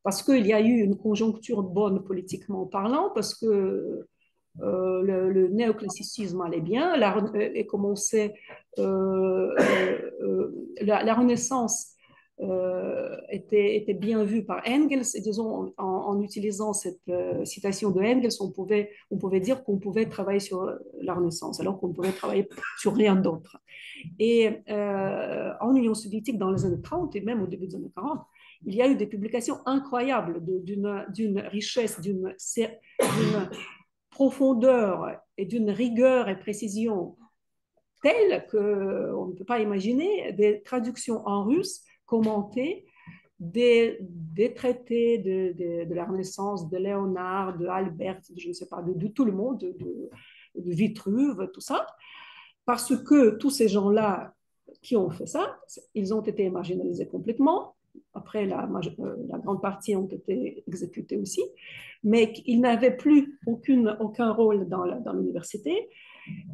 Parce qu'il y a eu une conjoncture bonne politiquement parlant, parce que le néoclassicisme allait bien, et commençait, la Renaissance était bien vue par Engels, et disons, en utilisant cette citation de Engels, on pouvait dire qu'on pouvait travailler sur la Renaissance, alors qu'on ne pouvait travailler sur rien d'autre. Et en Union soviétique, dans les années 30 et même au début des années 40, il y a eu des publications incroyables d'une richesse, d'une profondeur et d'une rigueur et précision telle qu'on ne peut pas imaginer, des traductions en russe commentées des traités de la Renaissance, de Léonard, de Albert, je ne sais pas, de tout le monde, de Vitruve, tout ça, parce que tous ces gens-là qui ont fait ça, ils ont été marginalisés complètement. Après, la grande partie ont été exécutés aussi, mais ils n'avaient plus aucun rôle dans l'université,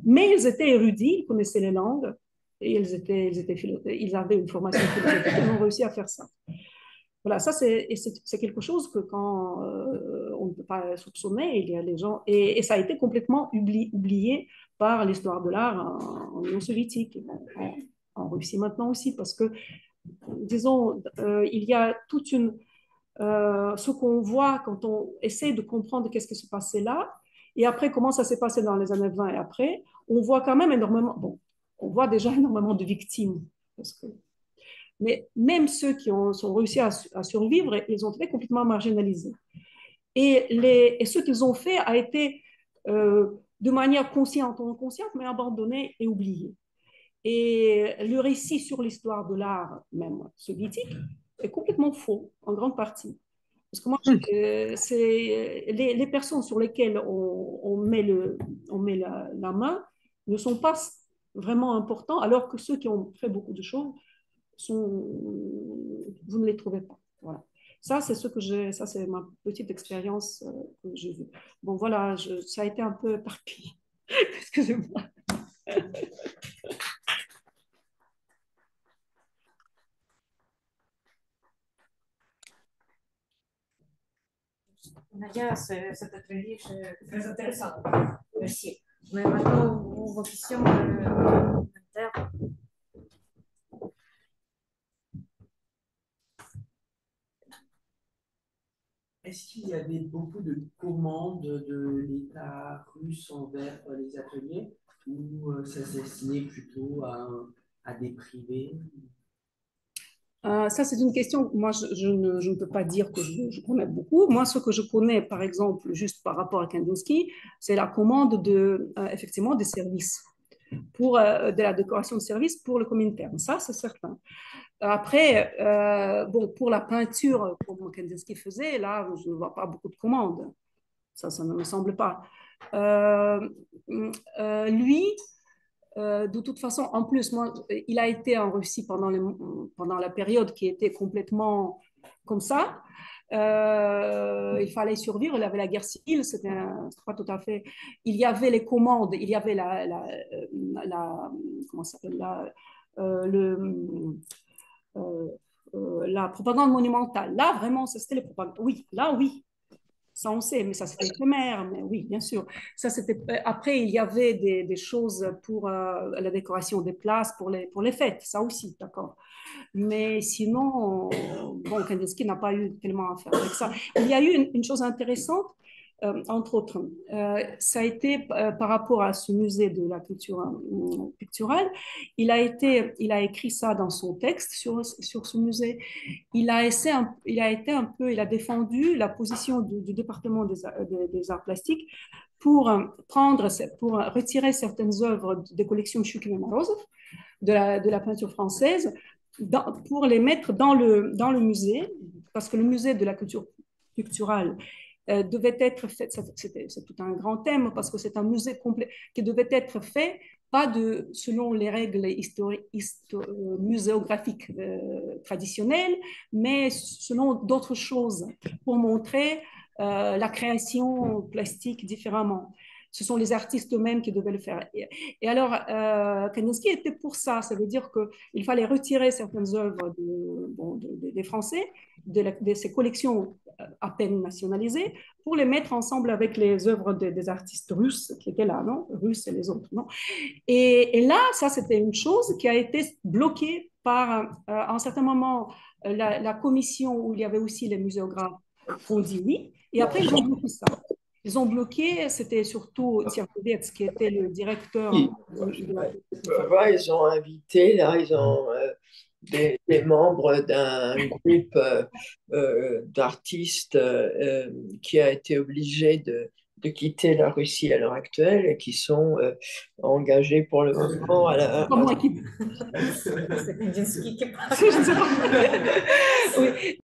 mais ils étaient érudits, ils connaissaient les langues, et ils avaient une formation philosophique, ils ont réussi à faire ça. Voilà, ça c'est quelque chose que quand on ne peut pas soupçonner. Il y a les gens, et ça a été complètement oublié par l'histoire de l'art en Union soviétique, en Russie maintenant aussi, parce que, disons, il y a toute une ce qu'on voit quand on essaie de comprendre qu'est-ce qui se passait là, et après comment ça s'est passé dans les années 20 et après, on voit quand même énormément, bon, on voit déjà énormément de victimes, parce que, mais même ceux qui sont réussi à survivre, ils ont été complètement marginalisés. Et ce qu'ils ont fait a été de manière consciente ou inconsciente, mais abandonné et oublié. Et le récit sur l'histoire de l'art, même soviétique, est complètement faux, en grande partie. Parce que moi, c'est les personnes sur lesquelles on met la main ne sont pas vraiment importants, alors que ceux qui ont fait beaucoup de choses, vous ne les trouvez pas. Voilà. Ça, c'est ce que j'ai, ça, c'est ma petite expérience que j'ai vue. Bon, voilà, ça a été un peu éparpillé. Excusez-moi. Nadia, cet atelier, c'est très intéressant. Merci. Mais maintenant, vos questions internes. Est-ce qu'il y avait beaucoup de commandes de l'État russe envers les ateliers ou ça se destinait plutôt à des privés? Ça, c'est une question. Moi, je ne peux pas dire que je connais beaucoup. Moi, ce que je connais, par exemple, juste par rapport à Kandinsky, c'est la commande effectivement, des services, de la décoration de services pour le Comintern. Ça, c'est certain. Après, bon, pour la peinture, comme Kandinsky faisait, là, je ne vois pas beaucoup de commandes. Ça ne me semble pas. Euh, Lui, de toute façon, en plus, moi, il a été en Russie pendant la période qui était complètement comme ça. Il fallait survivre. Il y avait la guerre civile, c'était pas tout à fait. Il y avait les commandes, il y avait comment ça s'appelle euh, la propagande monumentale. Là, vraiment, c'était les propagandes. Oui, là, oui, ça, on sait, mais ça, c'était éphémère. Mais oui, bien sûr. Ça, c'était... Après, il y avait des choses pour la décoration des places, pour les fêtes. Ça aussi, d'accord. Mais sinon, bon, Kandinsky n'a pas eu tellement à faire avec ça. Il y a eu une chose intéressante, entre autres. Ça a été par rapport à ce musée de la culture picturale. Il a écrit ça dans son texte sur ce musée. Il a défendu la position du département des arts plastiques pour pour retirer certaines œuvres des collections Shukri Morozov de la peinture française pour les mettre dans le musée, parce que le musée de la culture picturale devait être fait, c'est tout un grand thème, parce que c'est un musée complet qui devait être fait pas selon les règles muséographiques traditionnelles, mais selon d'autres choses, pour montrer la création plastique différemment. Ce sont les artistes eux-mêmes qui devaient le faire. Et alors, Kandinsky était pour ça. Ça veut dire qu'il fallait retirer certaines œuvres des Français, de ces collections à peine nationalisées, pour les mettre ensemble avec les œuvres des artistes russes qui étaient là, non? Russes et les autres, non? Et là, ça, c'était une chose qui a été bloquée par, à un certain moment, la commission où il y avait aussi les muséographes ont dit oui, et après, ils ont bloqué ça. Ils ont bloqué, c'était surtout Tierkovets qui était le directeur Ils, de la... ouais, ils ont invité, là, ils ont des membres d'un groupe d'artistes qui a été obligé de quitter la Russie à l'heure actuelle et qui sont engagés pour le moment Pas moi qui... C'est Kandinsky qui parle. Je ne sais pas. Oui.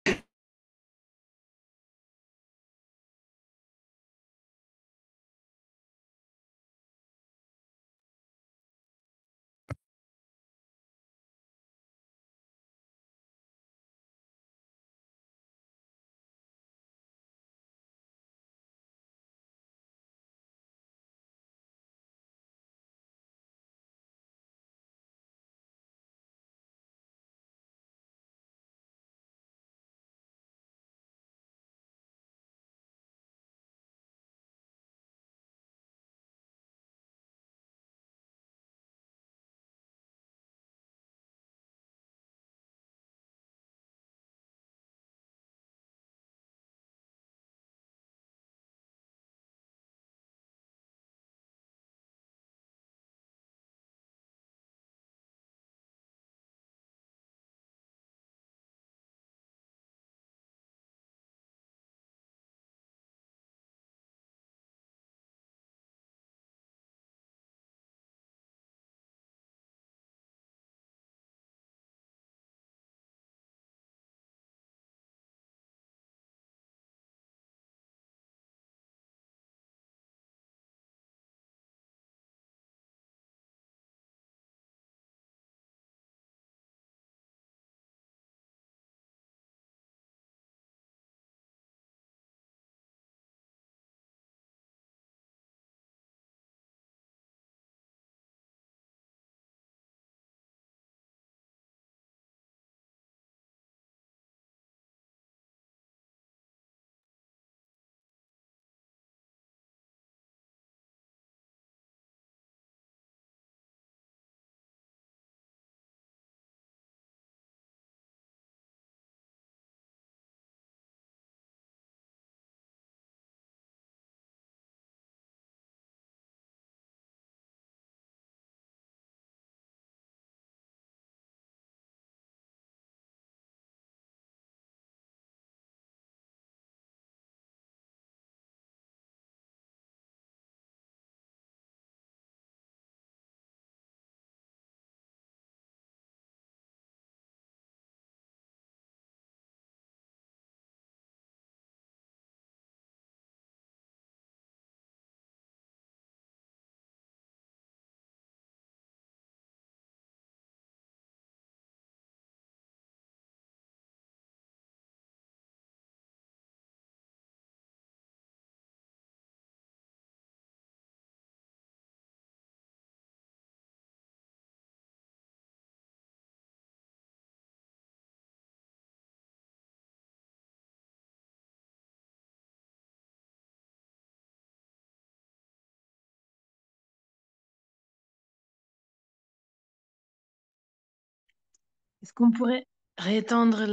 Est-ce qu'on pourrait réétendre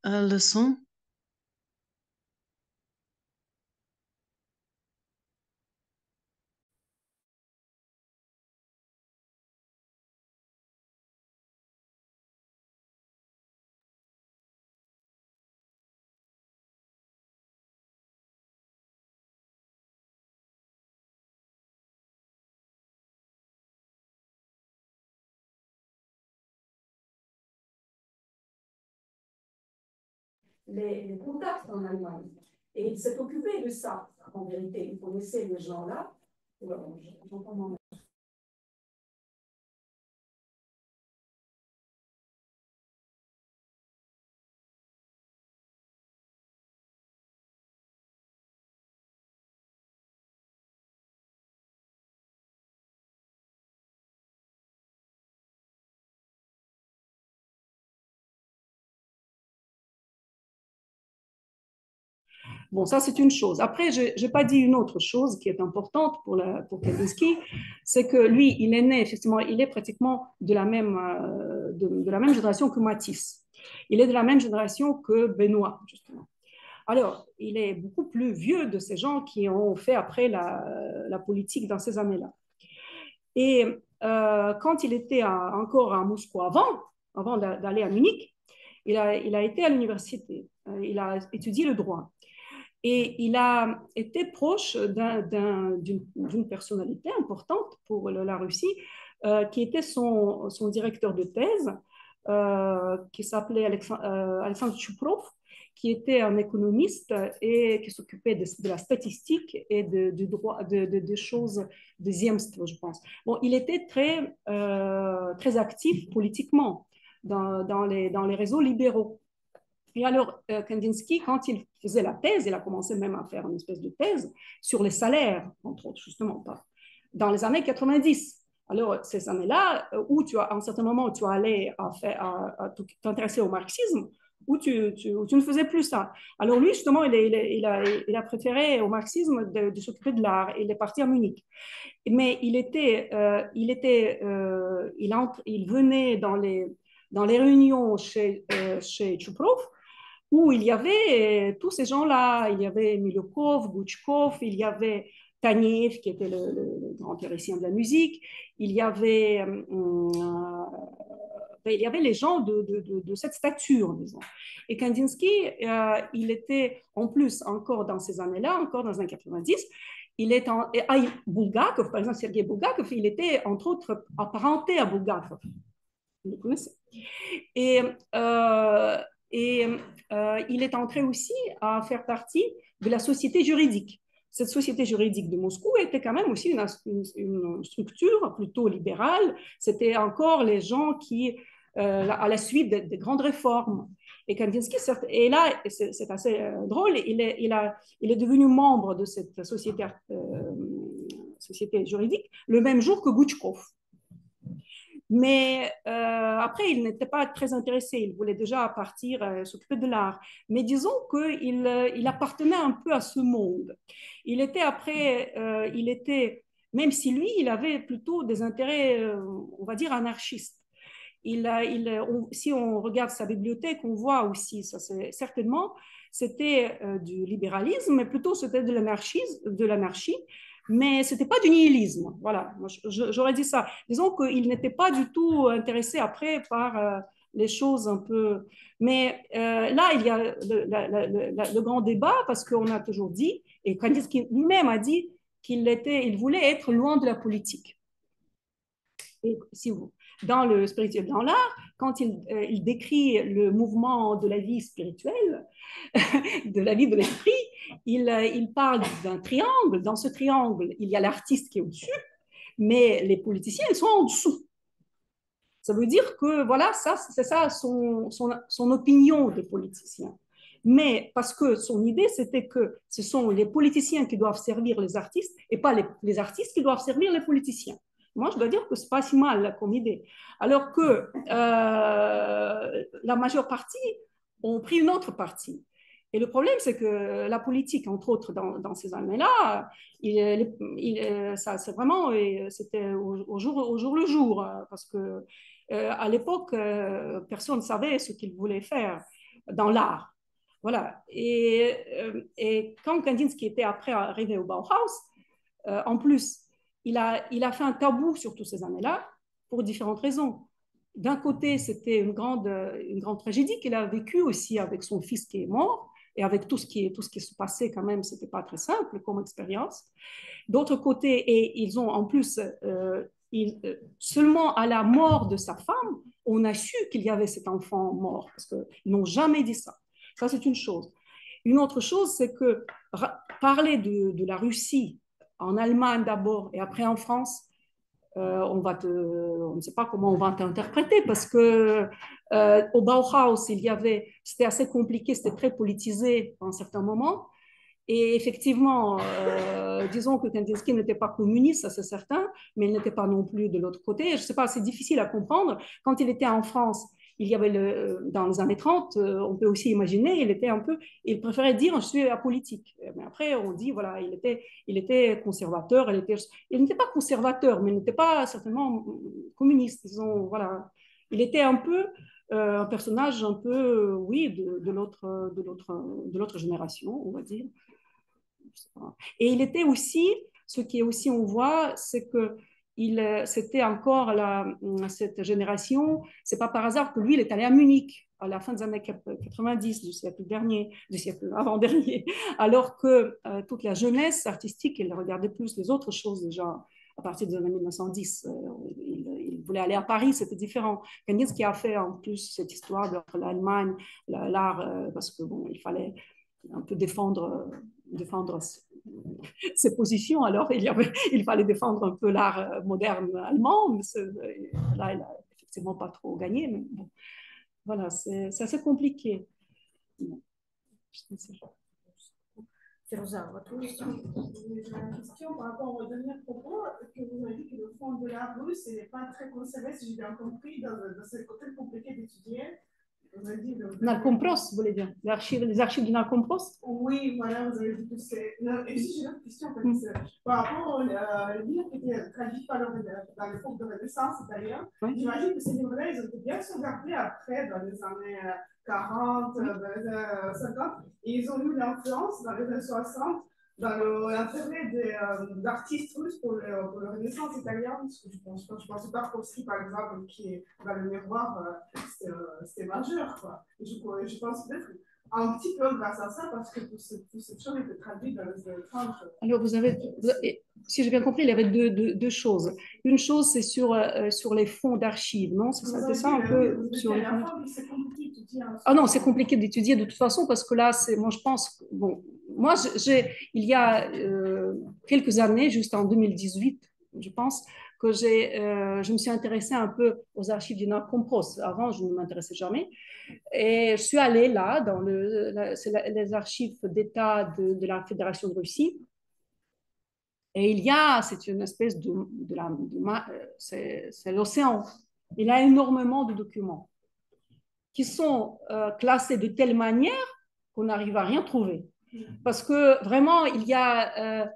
le son? Les contacts en Allemagne. Et il s'est occupé de ça, en vérité. Il connaissait les gens-là. J'entends. Bon, ça, c'est une chose. Après, je n'ai pas dit une autre chose qui est importante pour Kandinsky, c'est que lui, il est né, effectivement, il est pratiquement de la même génération que Matisse. Il est de la même génération que Benoît, justement. Alors, il est beaucoup plus vieux de ces gens qui ont fait après la politique dans ces années-là. Et quand il était encore à Moscou avant d'aller à Munich, il a été à l'université. Il a étudié le droit. Et il a été proche d'une personnalité importante pour la Russie, qui était son directeur de thèse, qui s'appelait Alexandre Chuprov, qui était un économiste et qui s'occupait de la statistique et du droit, des choses de Ziemstvo, je pense. Bon, il était très actif politiquement dans les réseaux libéraux. Et alors, Kandinsky, quand il faisait la thèse, il a commencé même à faire une espèce de thèse sur les salaires, entre autres, justement, dans les années 90. Alors, ces années-là, où à un certain moment, tu allais à t'intéresser au marxisme, où tu ne faisais plus ça. Alors, lui, justement, il a préféré au marxisme de s'occuper de l'art. Il est parti à Munich. Mais il venait dans les réunions chez Chuprov, où il y avait tous ces gens-là. Il y avait Milokov, Gouchkov, il y avait Tanev, qui était le grand théoricien de la musique. Il y avait les gens de cette stature, disons. Et Kandinsky, il était en plus, encore dans ces années-là, encore dans les années 90, Bulgakov, par exemple, Sergei Bulgakov, il était entre autres apparenté à Bulgakov. Vous le connaissez. Et, euh, et il est entré aussi à faire partie de la société juridique. Cette société juridique de Moscou était quand même aussi une structure plutôt libérale. C'était encore les gens qui, à la suite des grandes réformes. Et Kandinsky est là, c'est assez drôle, il est devenu membre de cette société juridique le même jour que Gouchkov. Mais après, il n'était pas très intéressé. Il voulait déjà partir s'occuper de l'art. Mais disons qu'il appartenait un peu à ce monde. Il était, même si lui, il avait plutôt des intérêts, on va dire, anarchistes. Si on regarde sa bibliothèque, on voit aussi, ça c'est certainement, c'était du libéralisme, mais plutôt c'était de l'anarchie, mais ce n'était pas du nihilisme. Voilà, j'aurais dit ça. Disons qu'il n'était pas du tout intéressé après par les choses un peu. Mais là, il y a le grand débat parce qu'on a toujours dit, et Kandinsky lui-même a dit il voulait être loin de la politique. Et si vous, dans le spirituel, dans l'art, quand il décrit le mouvement de la vie spirituelle, de la vie de l'esprit, il parle d'un triangle. Dans ce triangle, il y a l'artiste qui est au-dessus, mais les politiciens, ils sont en dessous. Ça veut dire que, voilà, c'est ça son opinion de politicien. Mais parce que son idée, c'était que ce sont les politiciens qui doivent servir les artistes et pas les artistes qui doivent servir les politiciens. Moi, je dois dire que ce n'est pas si mal comme idée. Alors que la majeure partie ont pris une autre partie. Et le problème, c'est que la politique, entre autres, dans ces années-là, ça, c'est vraiment, c'était au jour le jour, parce que À l'époque, personne ne savait ce qu'il voulait faire dans l'art. Voilà. Et quand Kandinsky était après arrivé au Bauhaus, en plus, il a fait un tabou sur toutes ces années-là pour différentes raisons. D'un côté, c'était une grande tragédie qu'il a vécue aussi avec son fils qui est mort et avec tout ce qui se passait quand même, c'était pas très simple comme expérience. D'autre côté, et ils ont en plus, seulement à la mort de sa femme, on a su qu'il y avait cet enfant mort, parce qu'ils n'ont jamais dit ça. Ça, c'est une chose. Une autre chose, c'est que parler de la Russie en Allemagne d'abord et après en France, on ne sait pas comment on va t'interpréter parce que au Bauhaus, c'était assez compliqué, c'était très politisé à un certain moment. Et effectivement, disons que Kandinsky n'était pas communiste, ça c'est certain, mais il n'était pas non plus de l'autre côté. Je ne sais pas, c'est difficile à comprendre. Quand il était en France, il y avait dans les années 30, on peut aussi imaginer, il préférait dire je suis apolitique. Mais après, on dit voilà, il était conservateur, il n'était pas conservateur, mais il n'était pas certainement communiste. Disons, voilà, il était un peu un personnage un peu, oui, de l'autre génération, on va dire. Et il était aussi, ce qui est aussi on voit, c'est que c'était encore cette génération. C'est pas par hasard que lui, il est allé à Munich à la fin des années 90 du siècle dernier, du siècle avant-dernier, alors que toute la jeunesse artistique, elle regardait plus les autres choses déjà à partir des années 1910. Il voulait aller à Paris, c'était différent. Kandinsky a fait en plus cette histoire de l'Allemagne, l'art, parce que bon, il fallait un peu défendre ses positions. Alors, il fallait défendre un peu l'art moderne allemand, mais là, il n'a effectivement pas trop gagné. Mais bon, voilà, c'est assez compliqué. Bon, Firouzah, votre question? J'ai une question par rapport au dernier propos, que vous avez dit que le fond de l'art russe n'est pas très conservé, si j'ai bien compris, dans ce côté compliqué d'étudier. Narcompros, vous voulez dire les archives du Narcompros? Oui, voilà, vous avez dit que c'est. Et si j'ai une autre question, en fait, par rapport au livre qui était traduit dans l'époque de Renaissance italienne, j'imagine que ces livres-là, ils ont été bien sauvegardés après, dans les années 40, dans les années 50, et ils ont eu l'influence dans les années 60 dans l'intérêt d'artistes russes pour le Renaissance italien, parce que je pense Tarkovsky, par exemple, qui est dans le miroir, c'était majeur, quoi. Et je pense peut-être un petit peu grâce à ça, parce que toute cette chose était traduite dans les années 30. Alors, si j'ai bien compris, il y avait deux choses. Une chose, c'est sur les fonds d'archives, non? C'est ça un peu sur les fonds. C'est compliqué d'étudier. Ah non, c'est compliqué d'étudier de toute façon, parce que là, moi, je pense, bon, moi, il y a quelques années, juste en 2018, je pense, que je me suis intéressée un peu aux archives du Narcompros. Avant, je ne m'intéressais jamais. Et je suis allée là, dans les archives d'État de la Fédération de Russie. Et c'est une espèce c'est l'océan. Il y a énormément de documents qui sont classés de telle manière qu'on n'arrive à rien trouver. Parce que vraiment, il y a...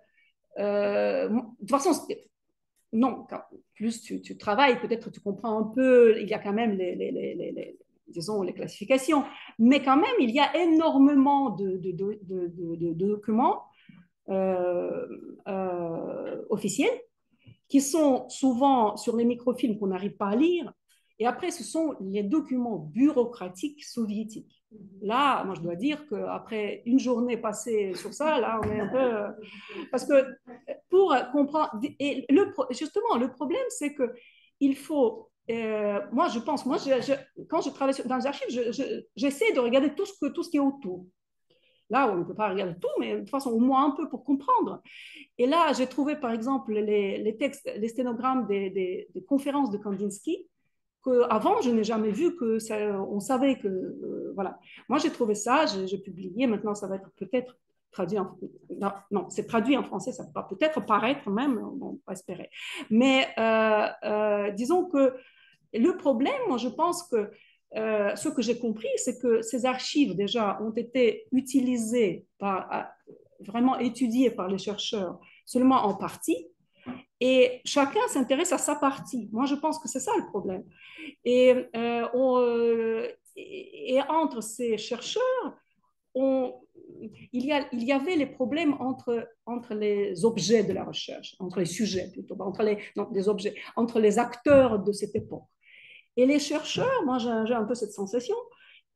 de toute façon, non, plus tu travailles, peut-être tu comprends un peu, il y a quand même disons, les classifications, mais quand même, il y a énormément de documents officiels qui sont souvent sur les microfilms qu'on n'arrive pas à lire. Et après, ce sont les documents bureaucratiques soviétiques. Là, moi, je dois dire qu'après une journée passée sur ça, là, on est un peu... Parce que pour comprendre... Et justement, le problème, c'est qu'il faut... moi, je pense... quand je travaille dans les archives, j'essaie de regarder tout ce qui est autour. Là, on ne peut pas regarder tout, mais de toute façon, au moins un peu pour comprendre. Et là, j'ai trouvé, par exemple, les textes, les sténogrammes des conférences de Kandinsky, qu'avant, je n'ai jamais vu on savait que... voilà. Moi, j'ai trouvé ça, j'ai publié. Maintenant, ça va être peut-être traduit en... Non, c'est traduit en français, ça va peut-être paraître même, on va espérer. Mais disons que le problème, moi, je pense que ce que j'ai compris, c'est que ces archives déjà ont été utilisées, vraiment étudiées par les chercheurs seulement en partie, Et chacun s'intéresse à sa partie. Moi, je pense que c'est ça le problème. Et, et entre ces chercheurs, on, il y avait les problèmes entre les objets de la recherche, entre les sujets plutôt, entre les, non, des objets, entre les acteurs de cette époque. Et les chercheurs, moi j'ai un peu cette sensation,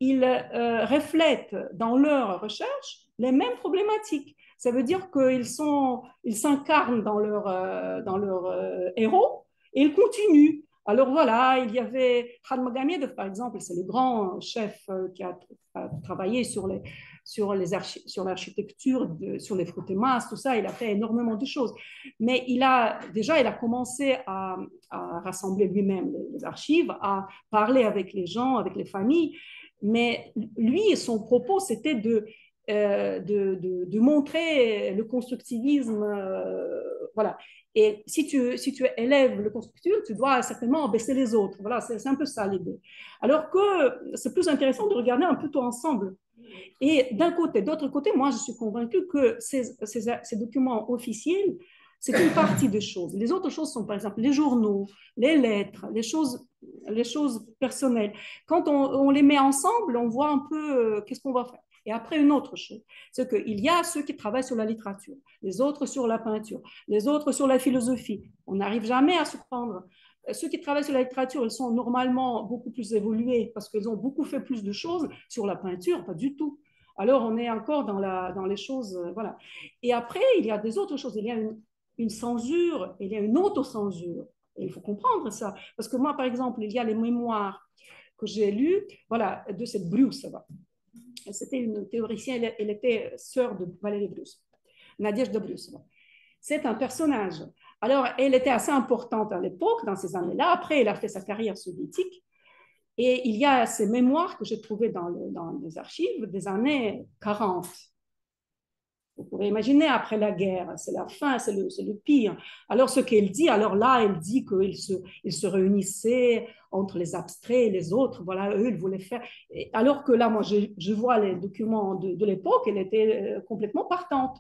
ils reflètent dans leur recherche les mêmes problématiques. Ça veut dire ils s'incarnent dans leur héros et ils continuent. Alors voilà, il y avait Khan Magomedov, par exemple, c'est le grand chef qui a travaillé sur l'architecture, sur les fruits-masses, tout ça. Il a fait énormément de choses. Mais il a commencé à rassembler lui-même les archives, à parler avec les gens, avec les familles. Mais lui, son propos, c'était de montrer le constructivisme. Voilà. Et si tu élèves le constructivisme, tu dois certainement baisser les autres. Voilà, c'est un peu ça l'idée. Alors que c'est plus intéressant de regarder un peu tout ensemble. Et d'un côté, d'autre côté, moi, je suis convaincue que ces documents officiels, c'est une partie des choses. Les autres choses sont, par exemple, les journaux, les lettres, les choses personnelles. Quand on les met ensemble, on voit un peu qu'est-ce qu'on va faire. Et après, une autre chose, c'est qu'il y a ceux qui travaillent sur la littérature, les autres sur la peinture, les autres sur la philosophie. On n'arrive jamais à se prendre. Ceux qui travaillent sur la littérature, ils sont normalement beaucoup plus évolués parce qu'ils ont beaucoup fait plus de choses. Sur la peinture, pas du tout. Alors, on est encore dans les choses, voilà. Et après, il y a des autres choses. Il y a une censure, il y a une autocensure. Et il faut comprendre ça. Parce que moi, par exemple, il y a les mémoires que j'ai lues, voilà, de cette Bruce. C'était une théoricienne, elle était sœur de Valérie Bruce, Nadège Bruce. C'est un personnage. Alors, elle était assez importante à l'époque, dans ces années-là. Après, elle a fait sa carrière soviétique. Et il y a ces mémoires que j'ai trouvées dans les archives des années 40. Vous pouvez imaginer, après la guerre, c'est la fin, c'est le pire. Alors, ce qu'elle dit, alors là, elle dit qu'ils se réunissaient entre les abstraits et les autres. Voilà, eux, ils voulaient faire. Et alors que là, moi, je vois les documents de l'époque, elle était complètement partante.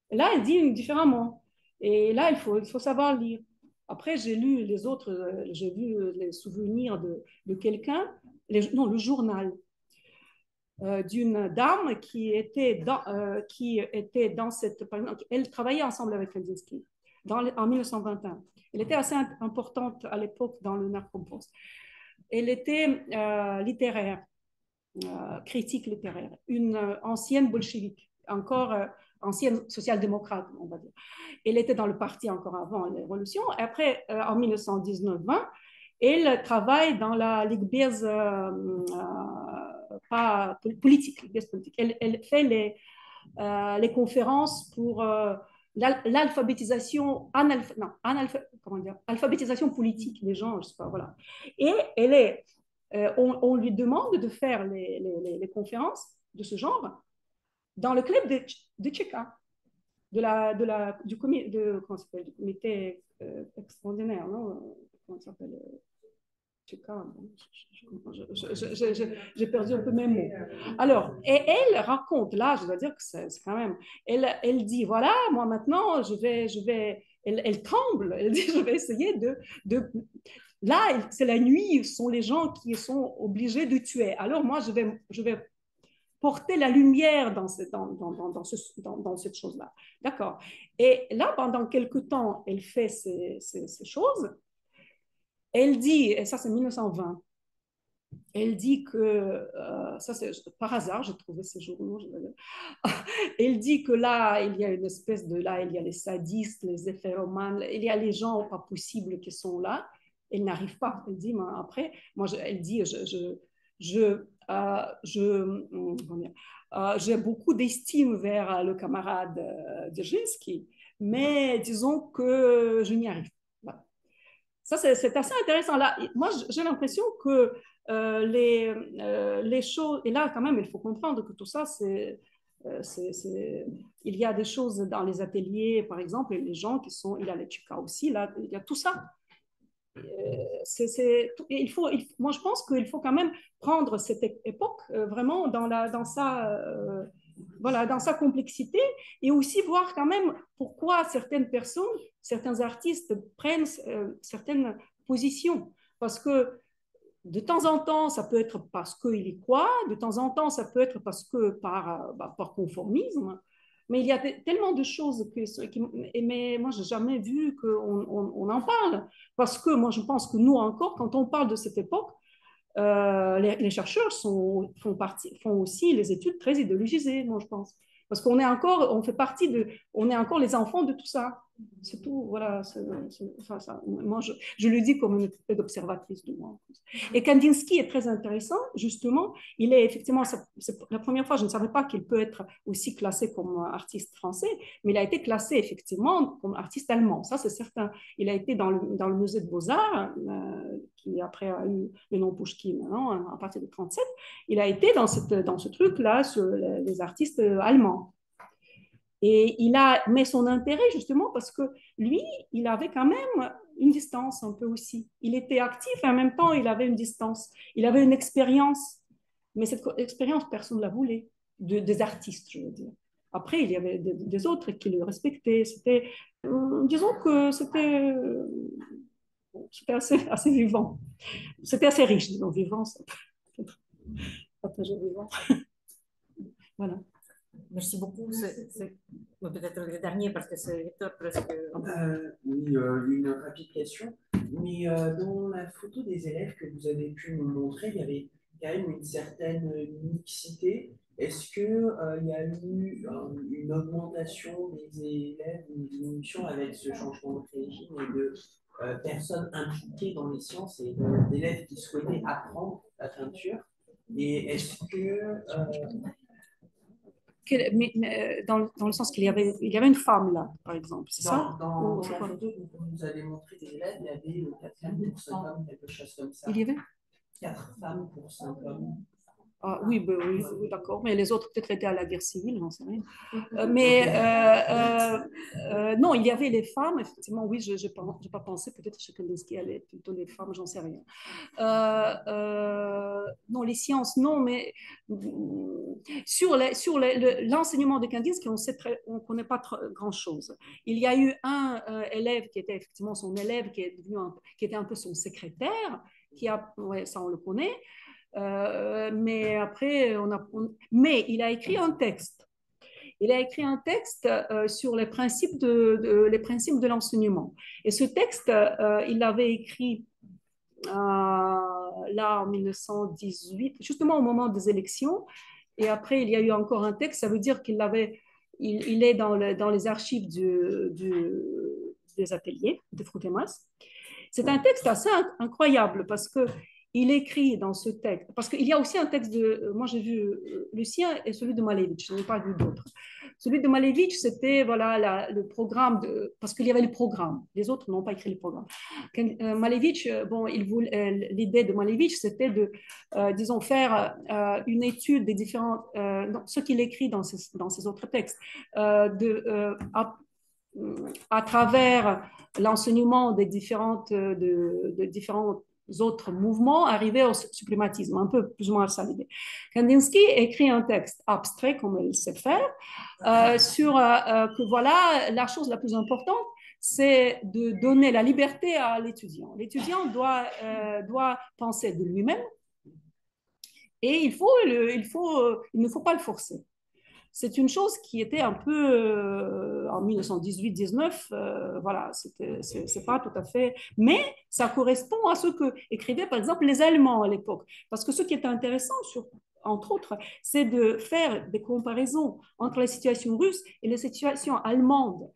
Et là, elle dit différemment. Et là, il faut savoir lire. Après, j'ai lu les autres, j'ai vu les souvenirs de quelqu'un, non, le journal d'une dame qui était dans cette. Par exemple, elle travaillait ensemble avec Kandinsky en 1921. Elle était assez importante à l'époque dans le Narkompost. Elle était littéraire, critique littéraire, une ancienne bolchevique, encore ancienne social-démocrate, on va dire. Elle était dans le parti encore avant la révolution. Après, en 1919-20, elle travaille dans la Ligue Bies pas politique, politique. Elle fait les conférences pour l'alphabétisation alphabétisation politique des gens, je sais pas, voilà. Et on lui demande de faire les conférences de ce genre dans le club de Tchéka, du comité extraordinaire, non? Comment ça s'appelle? J'ai perdu un peu mes mots. Alors, et elle raconte, là, je dois dire que c'est quand même, elle dit, voilà, moi maintenant, elle tremble, elle dit, je vais essayer là, c'est la nuit, ce sont les gens qui sont obligés de tuer. Alors moi, je vais porter la lumière dans cette chose-là. D'accord. Et là, pendant quelque temps, elle fait ces choses. Elle dit, et ça c'est 1920, elle dit que, ça c'est par hasard, j'ai trouvé ces journaux, elle dit que là, il y a une espèce là, il y a les sadistes, les éphéromanes, il y a les gens pas possibles qui sont là, elle n'arrive pas, elle dit, mais après, elle dit, j'ai beaucoup d'estime vers le camarade Dzerzhinsky, mais disons que je n'y arrive pas. Ça, c'est assez intéressant. Là, moi, j'ai l'impression que les choses, et là, quand même, il faut comprendre que tout ça, il y a des choses dans les ateliers, par exemple, et les gens qui sont, il y a les Tchika aussi, là, il y a tout ça. Moi, je pense qu'il faut quand même prendre cette époque vraiment dans sa voilà, dans sa complexité, et aussi voir quand même pourquoi certaines personnes, certains artistes prennent certaines positions. Parce que de temps en temps, ça peut être parce qu'il y croit, de temps en temps, ça peut être parce que par conformisme. Mais il y a tellement de choses mais moi, je n'ai jamais vu qu'on en parle. Parce que moi, je pense que nous encore, quand on parle de cette époque, les chercheurs font aussi les études très idéologisées, moi, je pense. Parce qu'on est encore, on est encore les enfants de tout ça. C'est tout, voilà. Moi, je le dis comme une espèce d'observatrice de moi. Et Kandinsky est très intéressant, justement. Il est effectivement, c'est la première fois, je ne savais pas qu'il peut être aussi classé comme artiste français, mais il a été classé effectivement comme artiste allemand. Ça, c'est certain. Il a été dans le musée de Beaux-Arts, qui après a eu le nom Pouchkine, maintenant, à partir de 1937. Il a été dans ce truc-là sur les artistes allemands. Et il a mis son intérêt justement parce que lui, il avait quand même une distance un peu aussi. Il était actif et en même temps, il avait une distance. Il avait une expérience, mais cette expérience, personne ne la voulait, des artistes, je veux dire. Après, il y avait des autres qui le respectaient. Disons que c'était assez vivant. C'était assez riche, disons, vivant. Pas toujours vivant. Voilà. Merci beaucoup. C'est peut-être le dernier parce que c'est Victor presque. Oui, une rapide question. Mais dans la photo des élèves que vous avez pu nous montrer, il y avait quand même une certaine mixité. Est-ce qu'il y a eu une augmentation des élèves, une diminution avec ce changement de régime et de personnes impliquées dans les sciences et d'élèves qui souhaitaient apprendre la peinture? Et est-ce que dans le sens qu'il y avait une femme là, par exemple, c'est ça? Dans la photo que vous nous avez montré des élèves, il y avait 4 femmes pour 5 hommes, quelque chose comme ça. Il y avait 4 femmes pour 5 hommes. Ah, oui, d'accord. Mais les autres peut-être étaient à la guerre civile, j'en sais rien. Non, il y avait les femmes, effectivement, oui, je n'ai pas pensé, peut-être chez Kandinsky, elle est plutôt les femmes, j'en sais rien. Non, les sciences, non, mais sur l'enseignement de Kandinsky, on ne connaît pas grand-chose. Il y a eu un élève qui était effectivement son élève, qui était un peu son secrétaire, ouais, ça on le connaît. Mais après, mais il a écrit un texte. Il a écrit un texte sur les principes de l'enseignement. Et ce texte, il l'avait écrit là en 1918, justement au moment des élections. Et après, il y a eu encore un texte. Ça veut dire il est dans les archives des ateliers de Frutemas. C'est un texte assez incroyable parce que il écrit dans ce texte, parce qu'il y a aussi un texte moi j'ai vu le sien et celui de Malevich, je n'ai pas vu d'autres. Celui de Malevich, c'était voilà, le programme, parce qu'il y avait le programme, les autres n'ont pas écrit le programme. Malevich, bon, l'idée de Malevich, c'était de, disons, faire une étude des différents, ce qu'il écrit dans ses autres textes, à travers l'enseignement des différents autres mouvements, arriver au suprématisme, un peu plus ou moins ça l'idée. Kandinsky écrit un texte abstrait, comme il sait faire, sur que voilà, la chose la plus importante, c'est de donner la liberté à l'étudiant. L'étudiant doit penser de lui-même et il ne faut pas le forcer. C'est une chose qui était un peu en 1918-19, voilà, c'est pas tout à fait, mais ça correspond à ce que écrivaient par exemple les Allemands à l'époque. Parce que ce qui est intéressant, entre autres, c'est de faire des comparaisons entre la situation russe et la situation allemande.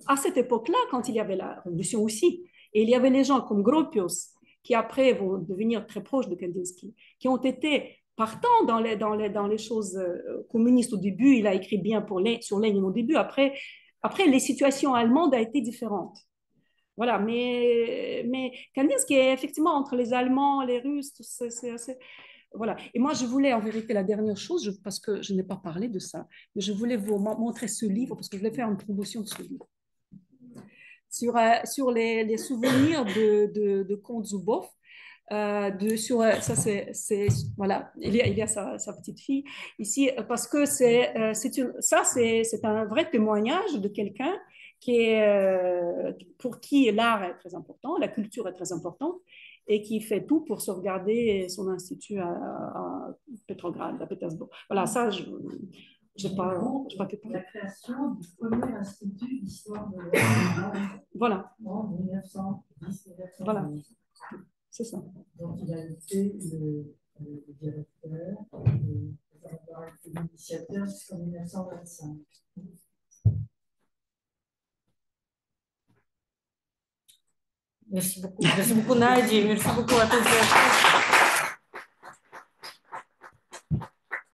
À cette époque-là, quand il y avait la révolution aussi, et il y avait les gens comme Gropius, qui après vont devenir très proches de Kandinsky, qui ont été partant dans les choses communistes au début, il a écrit bien sur Lénine au début, après les situations allemandes ont été différentes. Voilà, mais Kandinsky est effectivement entre les Allemands, les Russes, c'est assez... Voilà. Et moi, je voulais en vérité la dernière chose, parce que je n'ai pas parlé de ça, mais je voulais vous montrer ce livre, parce que je voulais faire une promotion de ce livre. Sur les souvenirs de Comte Zuboff. Voilà, il y a sa petite fille ici, parce que c'est un vrai témoignage de quelqu'un pour qui l'art est très important, la culture est très importante, et qui fait tout pour sauvegarder son institut à Petrograd, à Pétersbourg. Voilà, ça, je n'ai pas pu La création du premier institut d'histoire de l'art voilà. en 1910-1912. Voilà, c'est ça. Donc, il a été le directeur et l'initiateur jusqu'en 1925. Merci beaucoup, Nadia. Merci beaucoup à tous.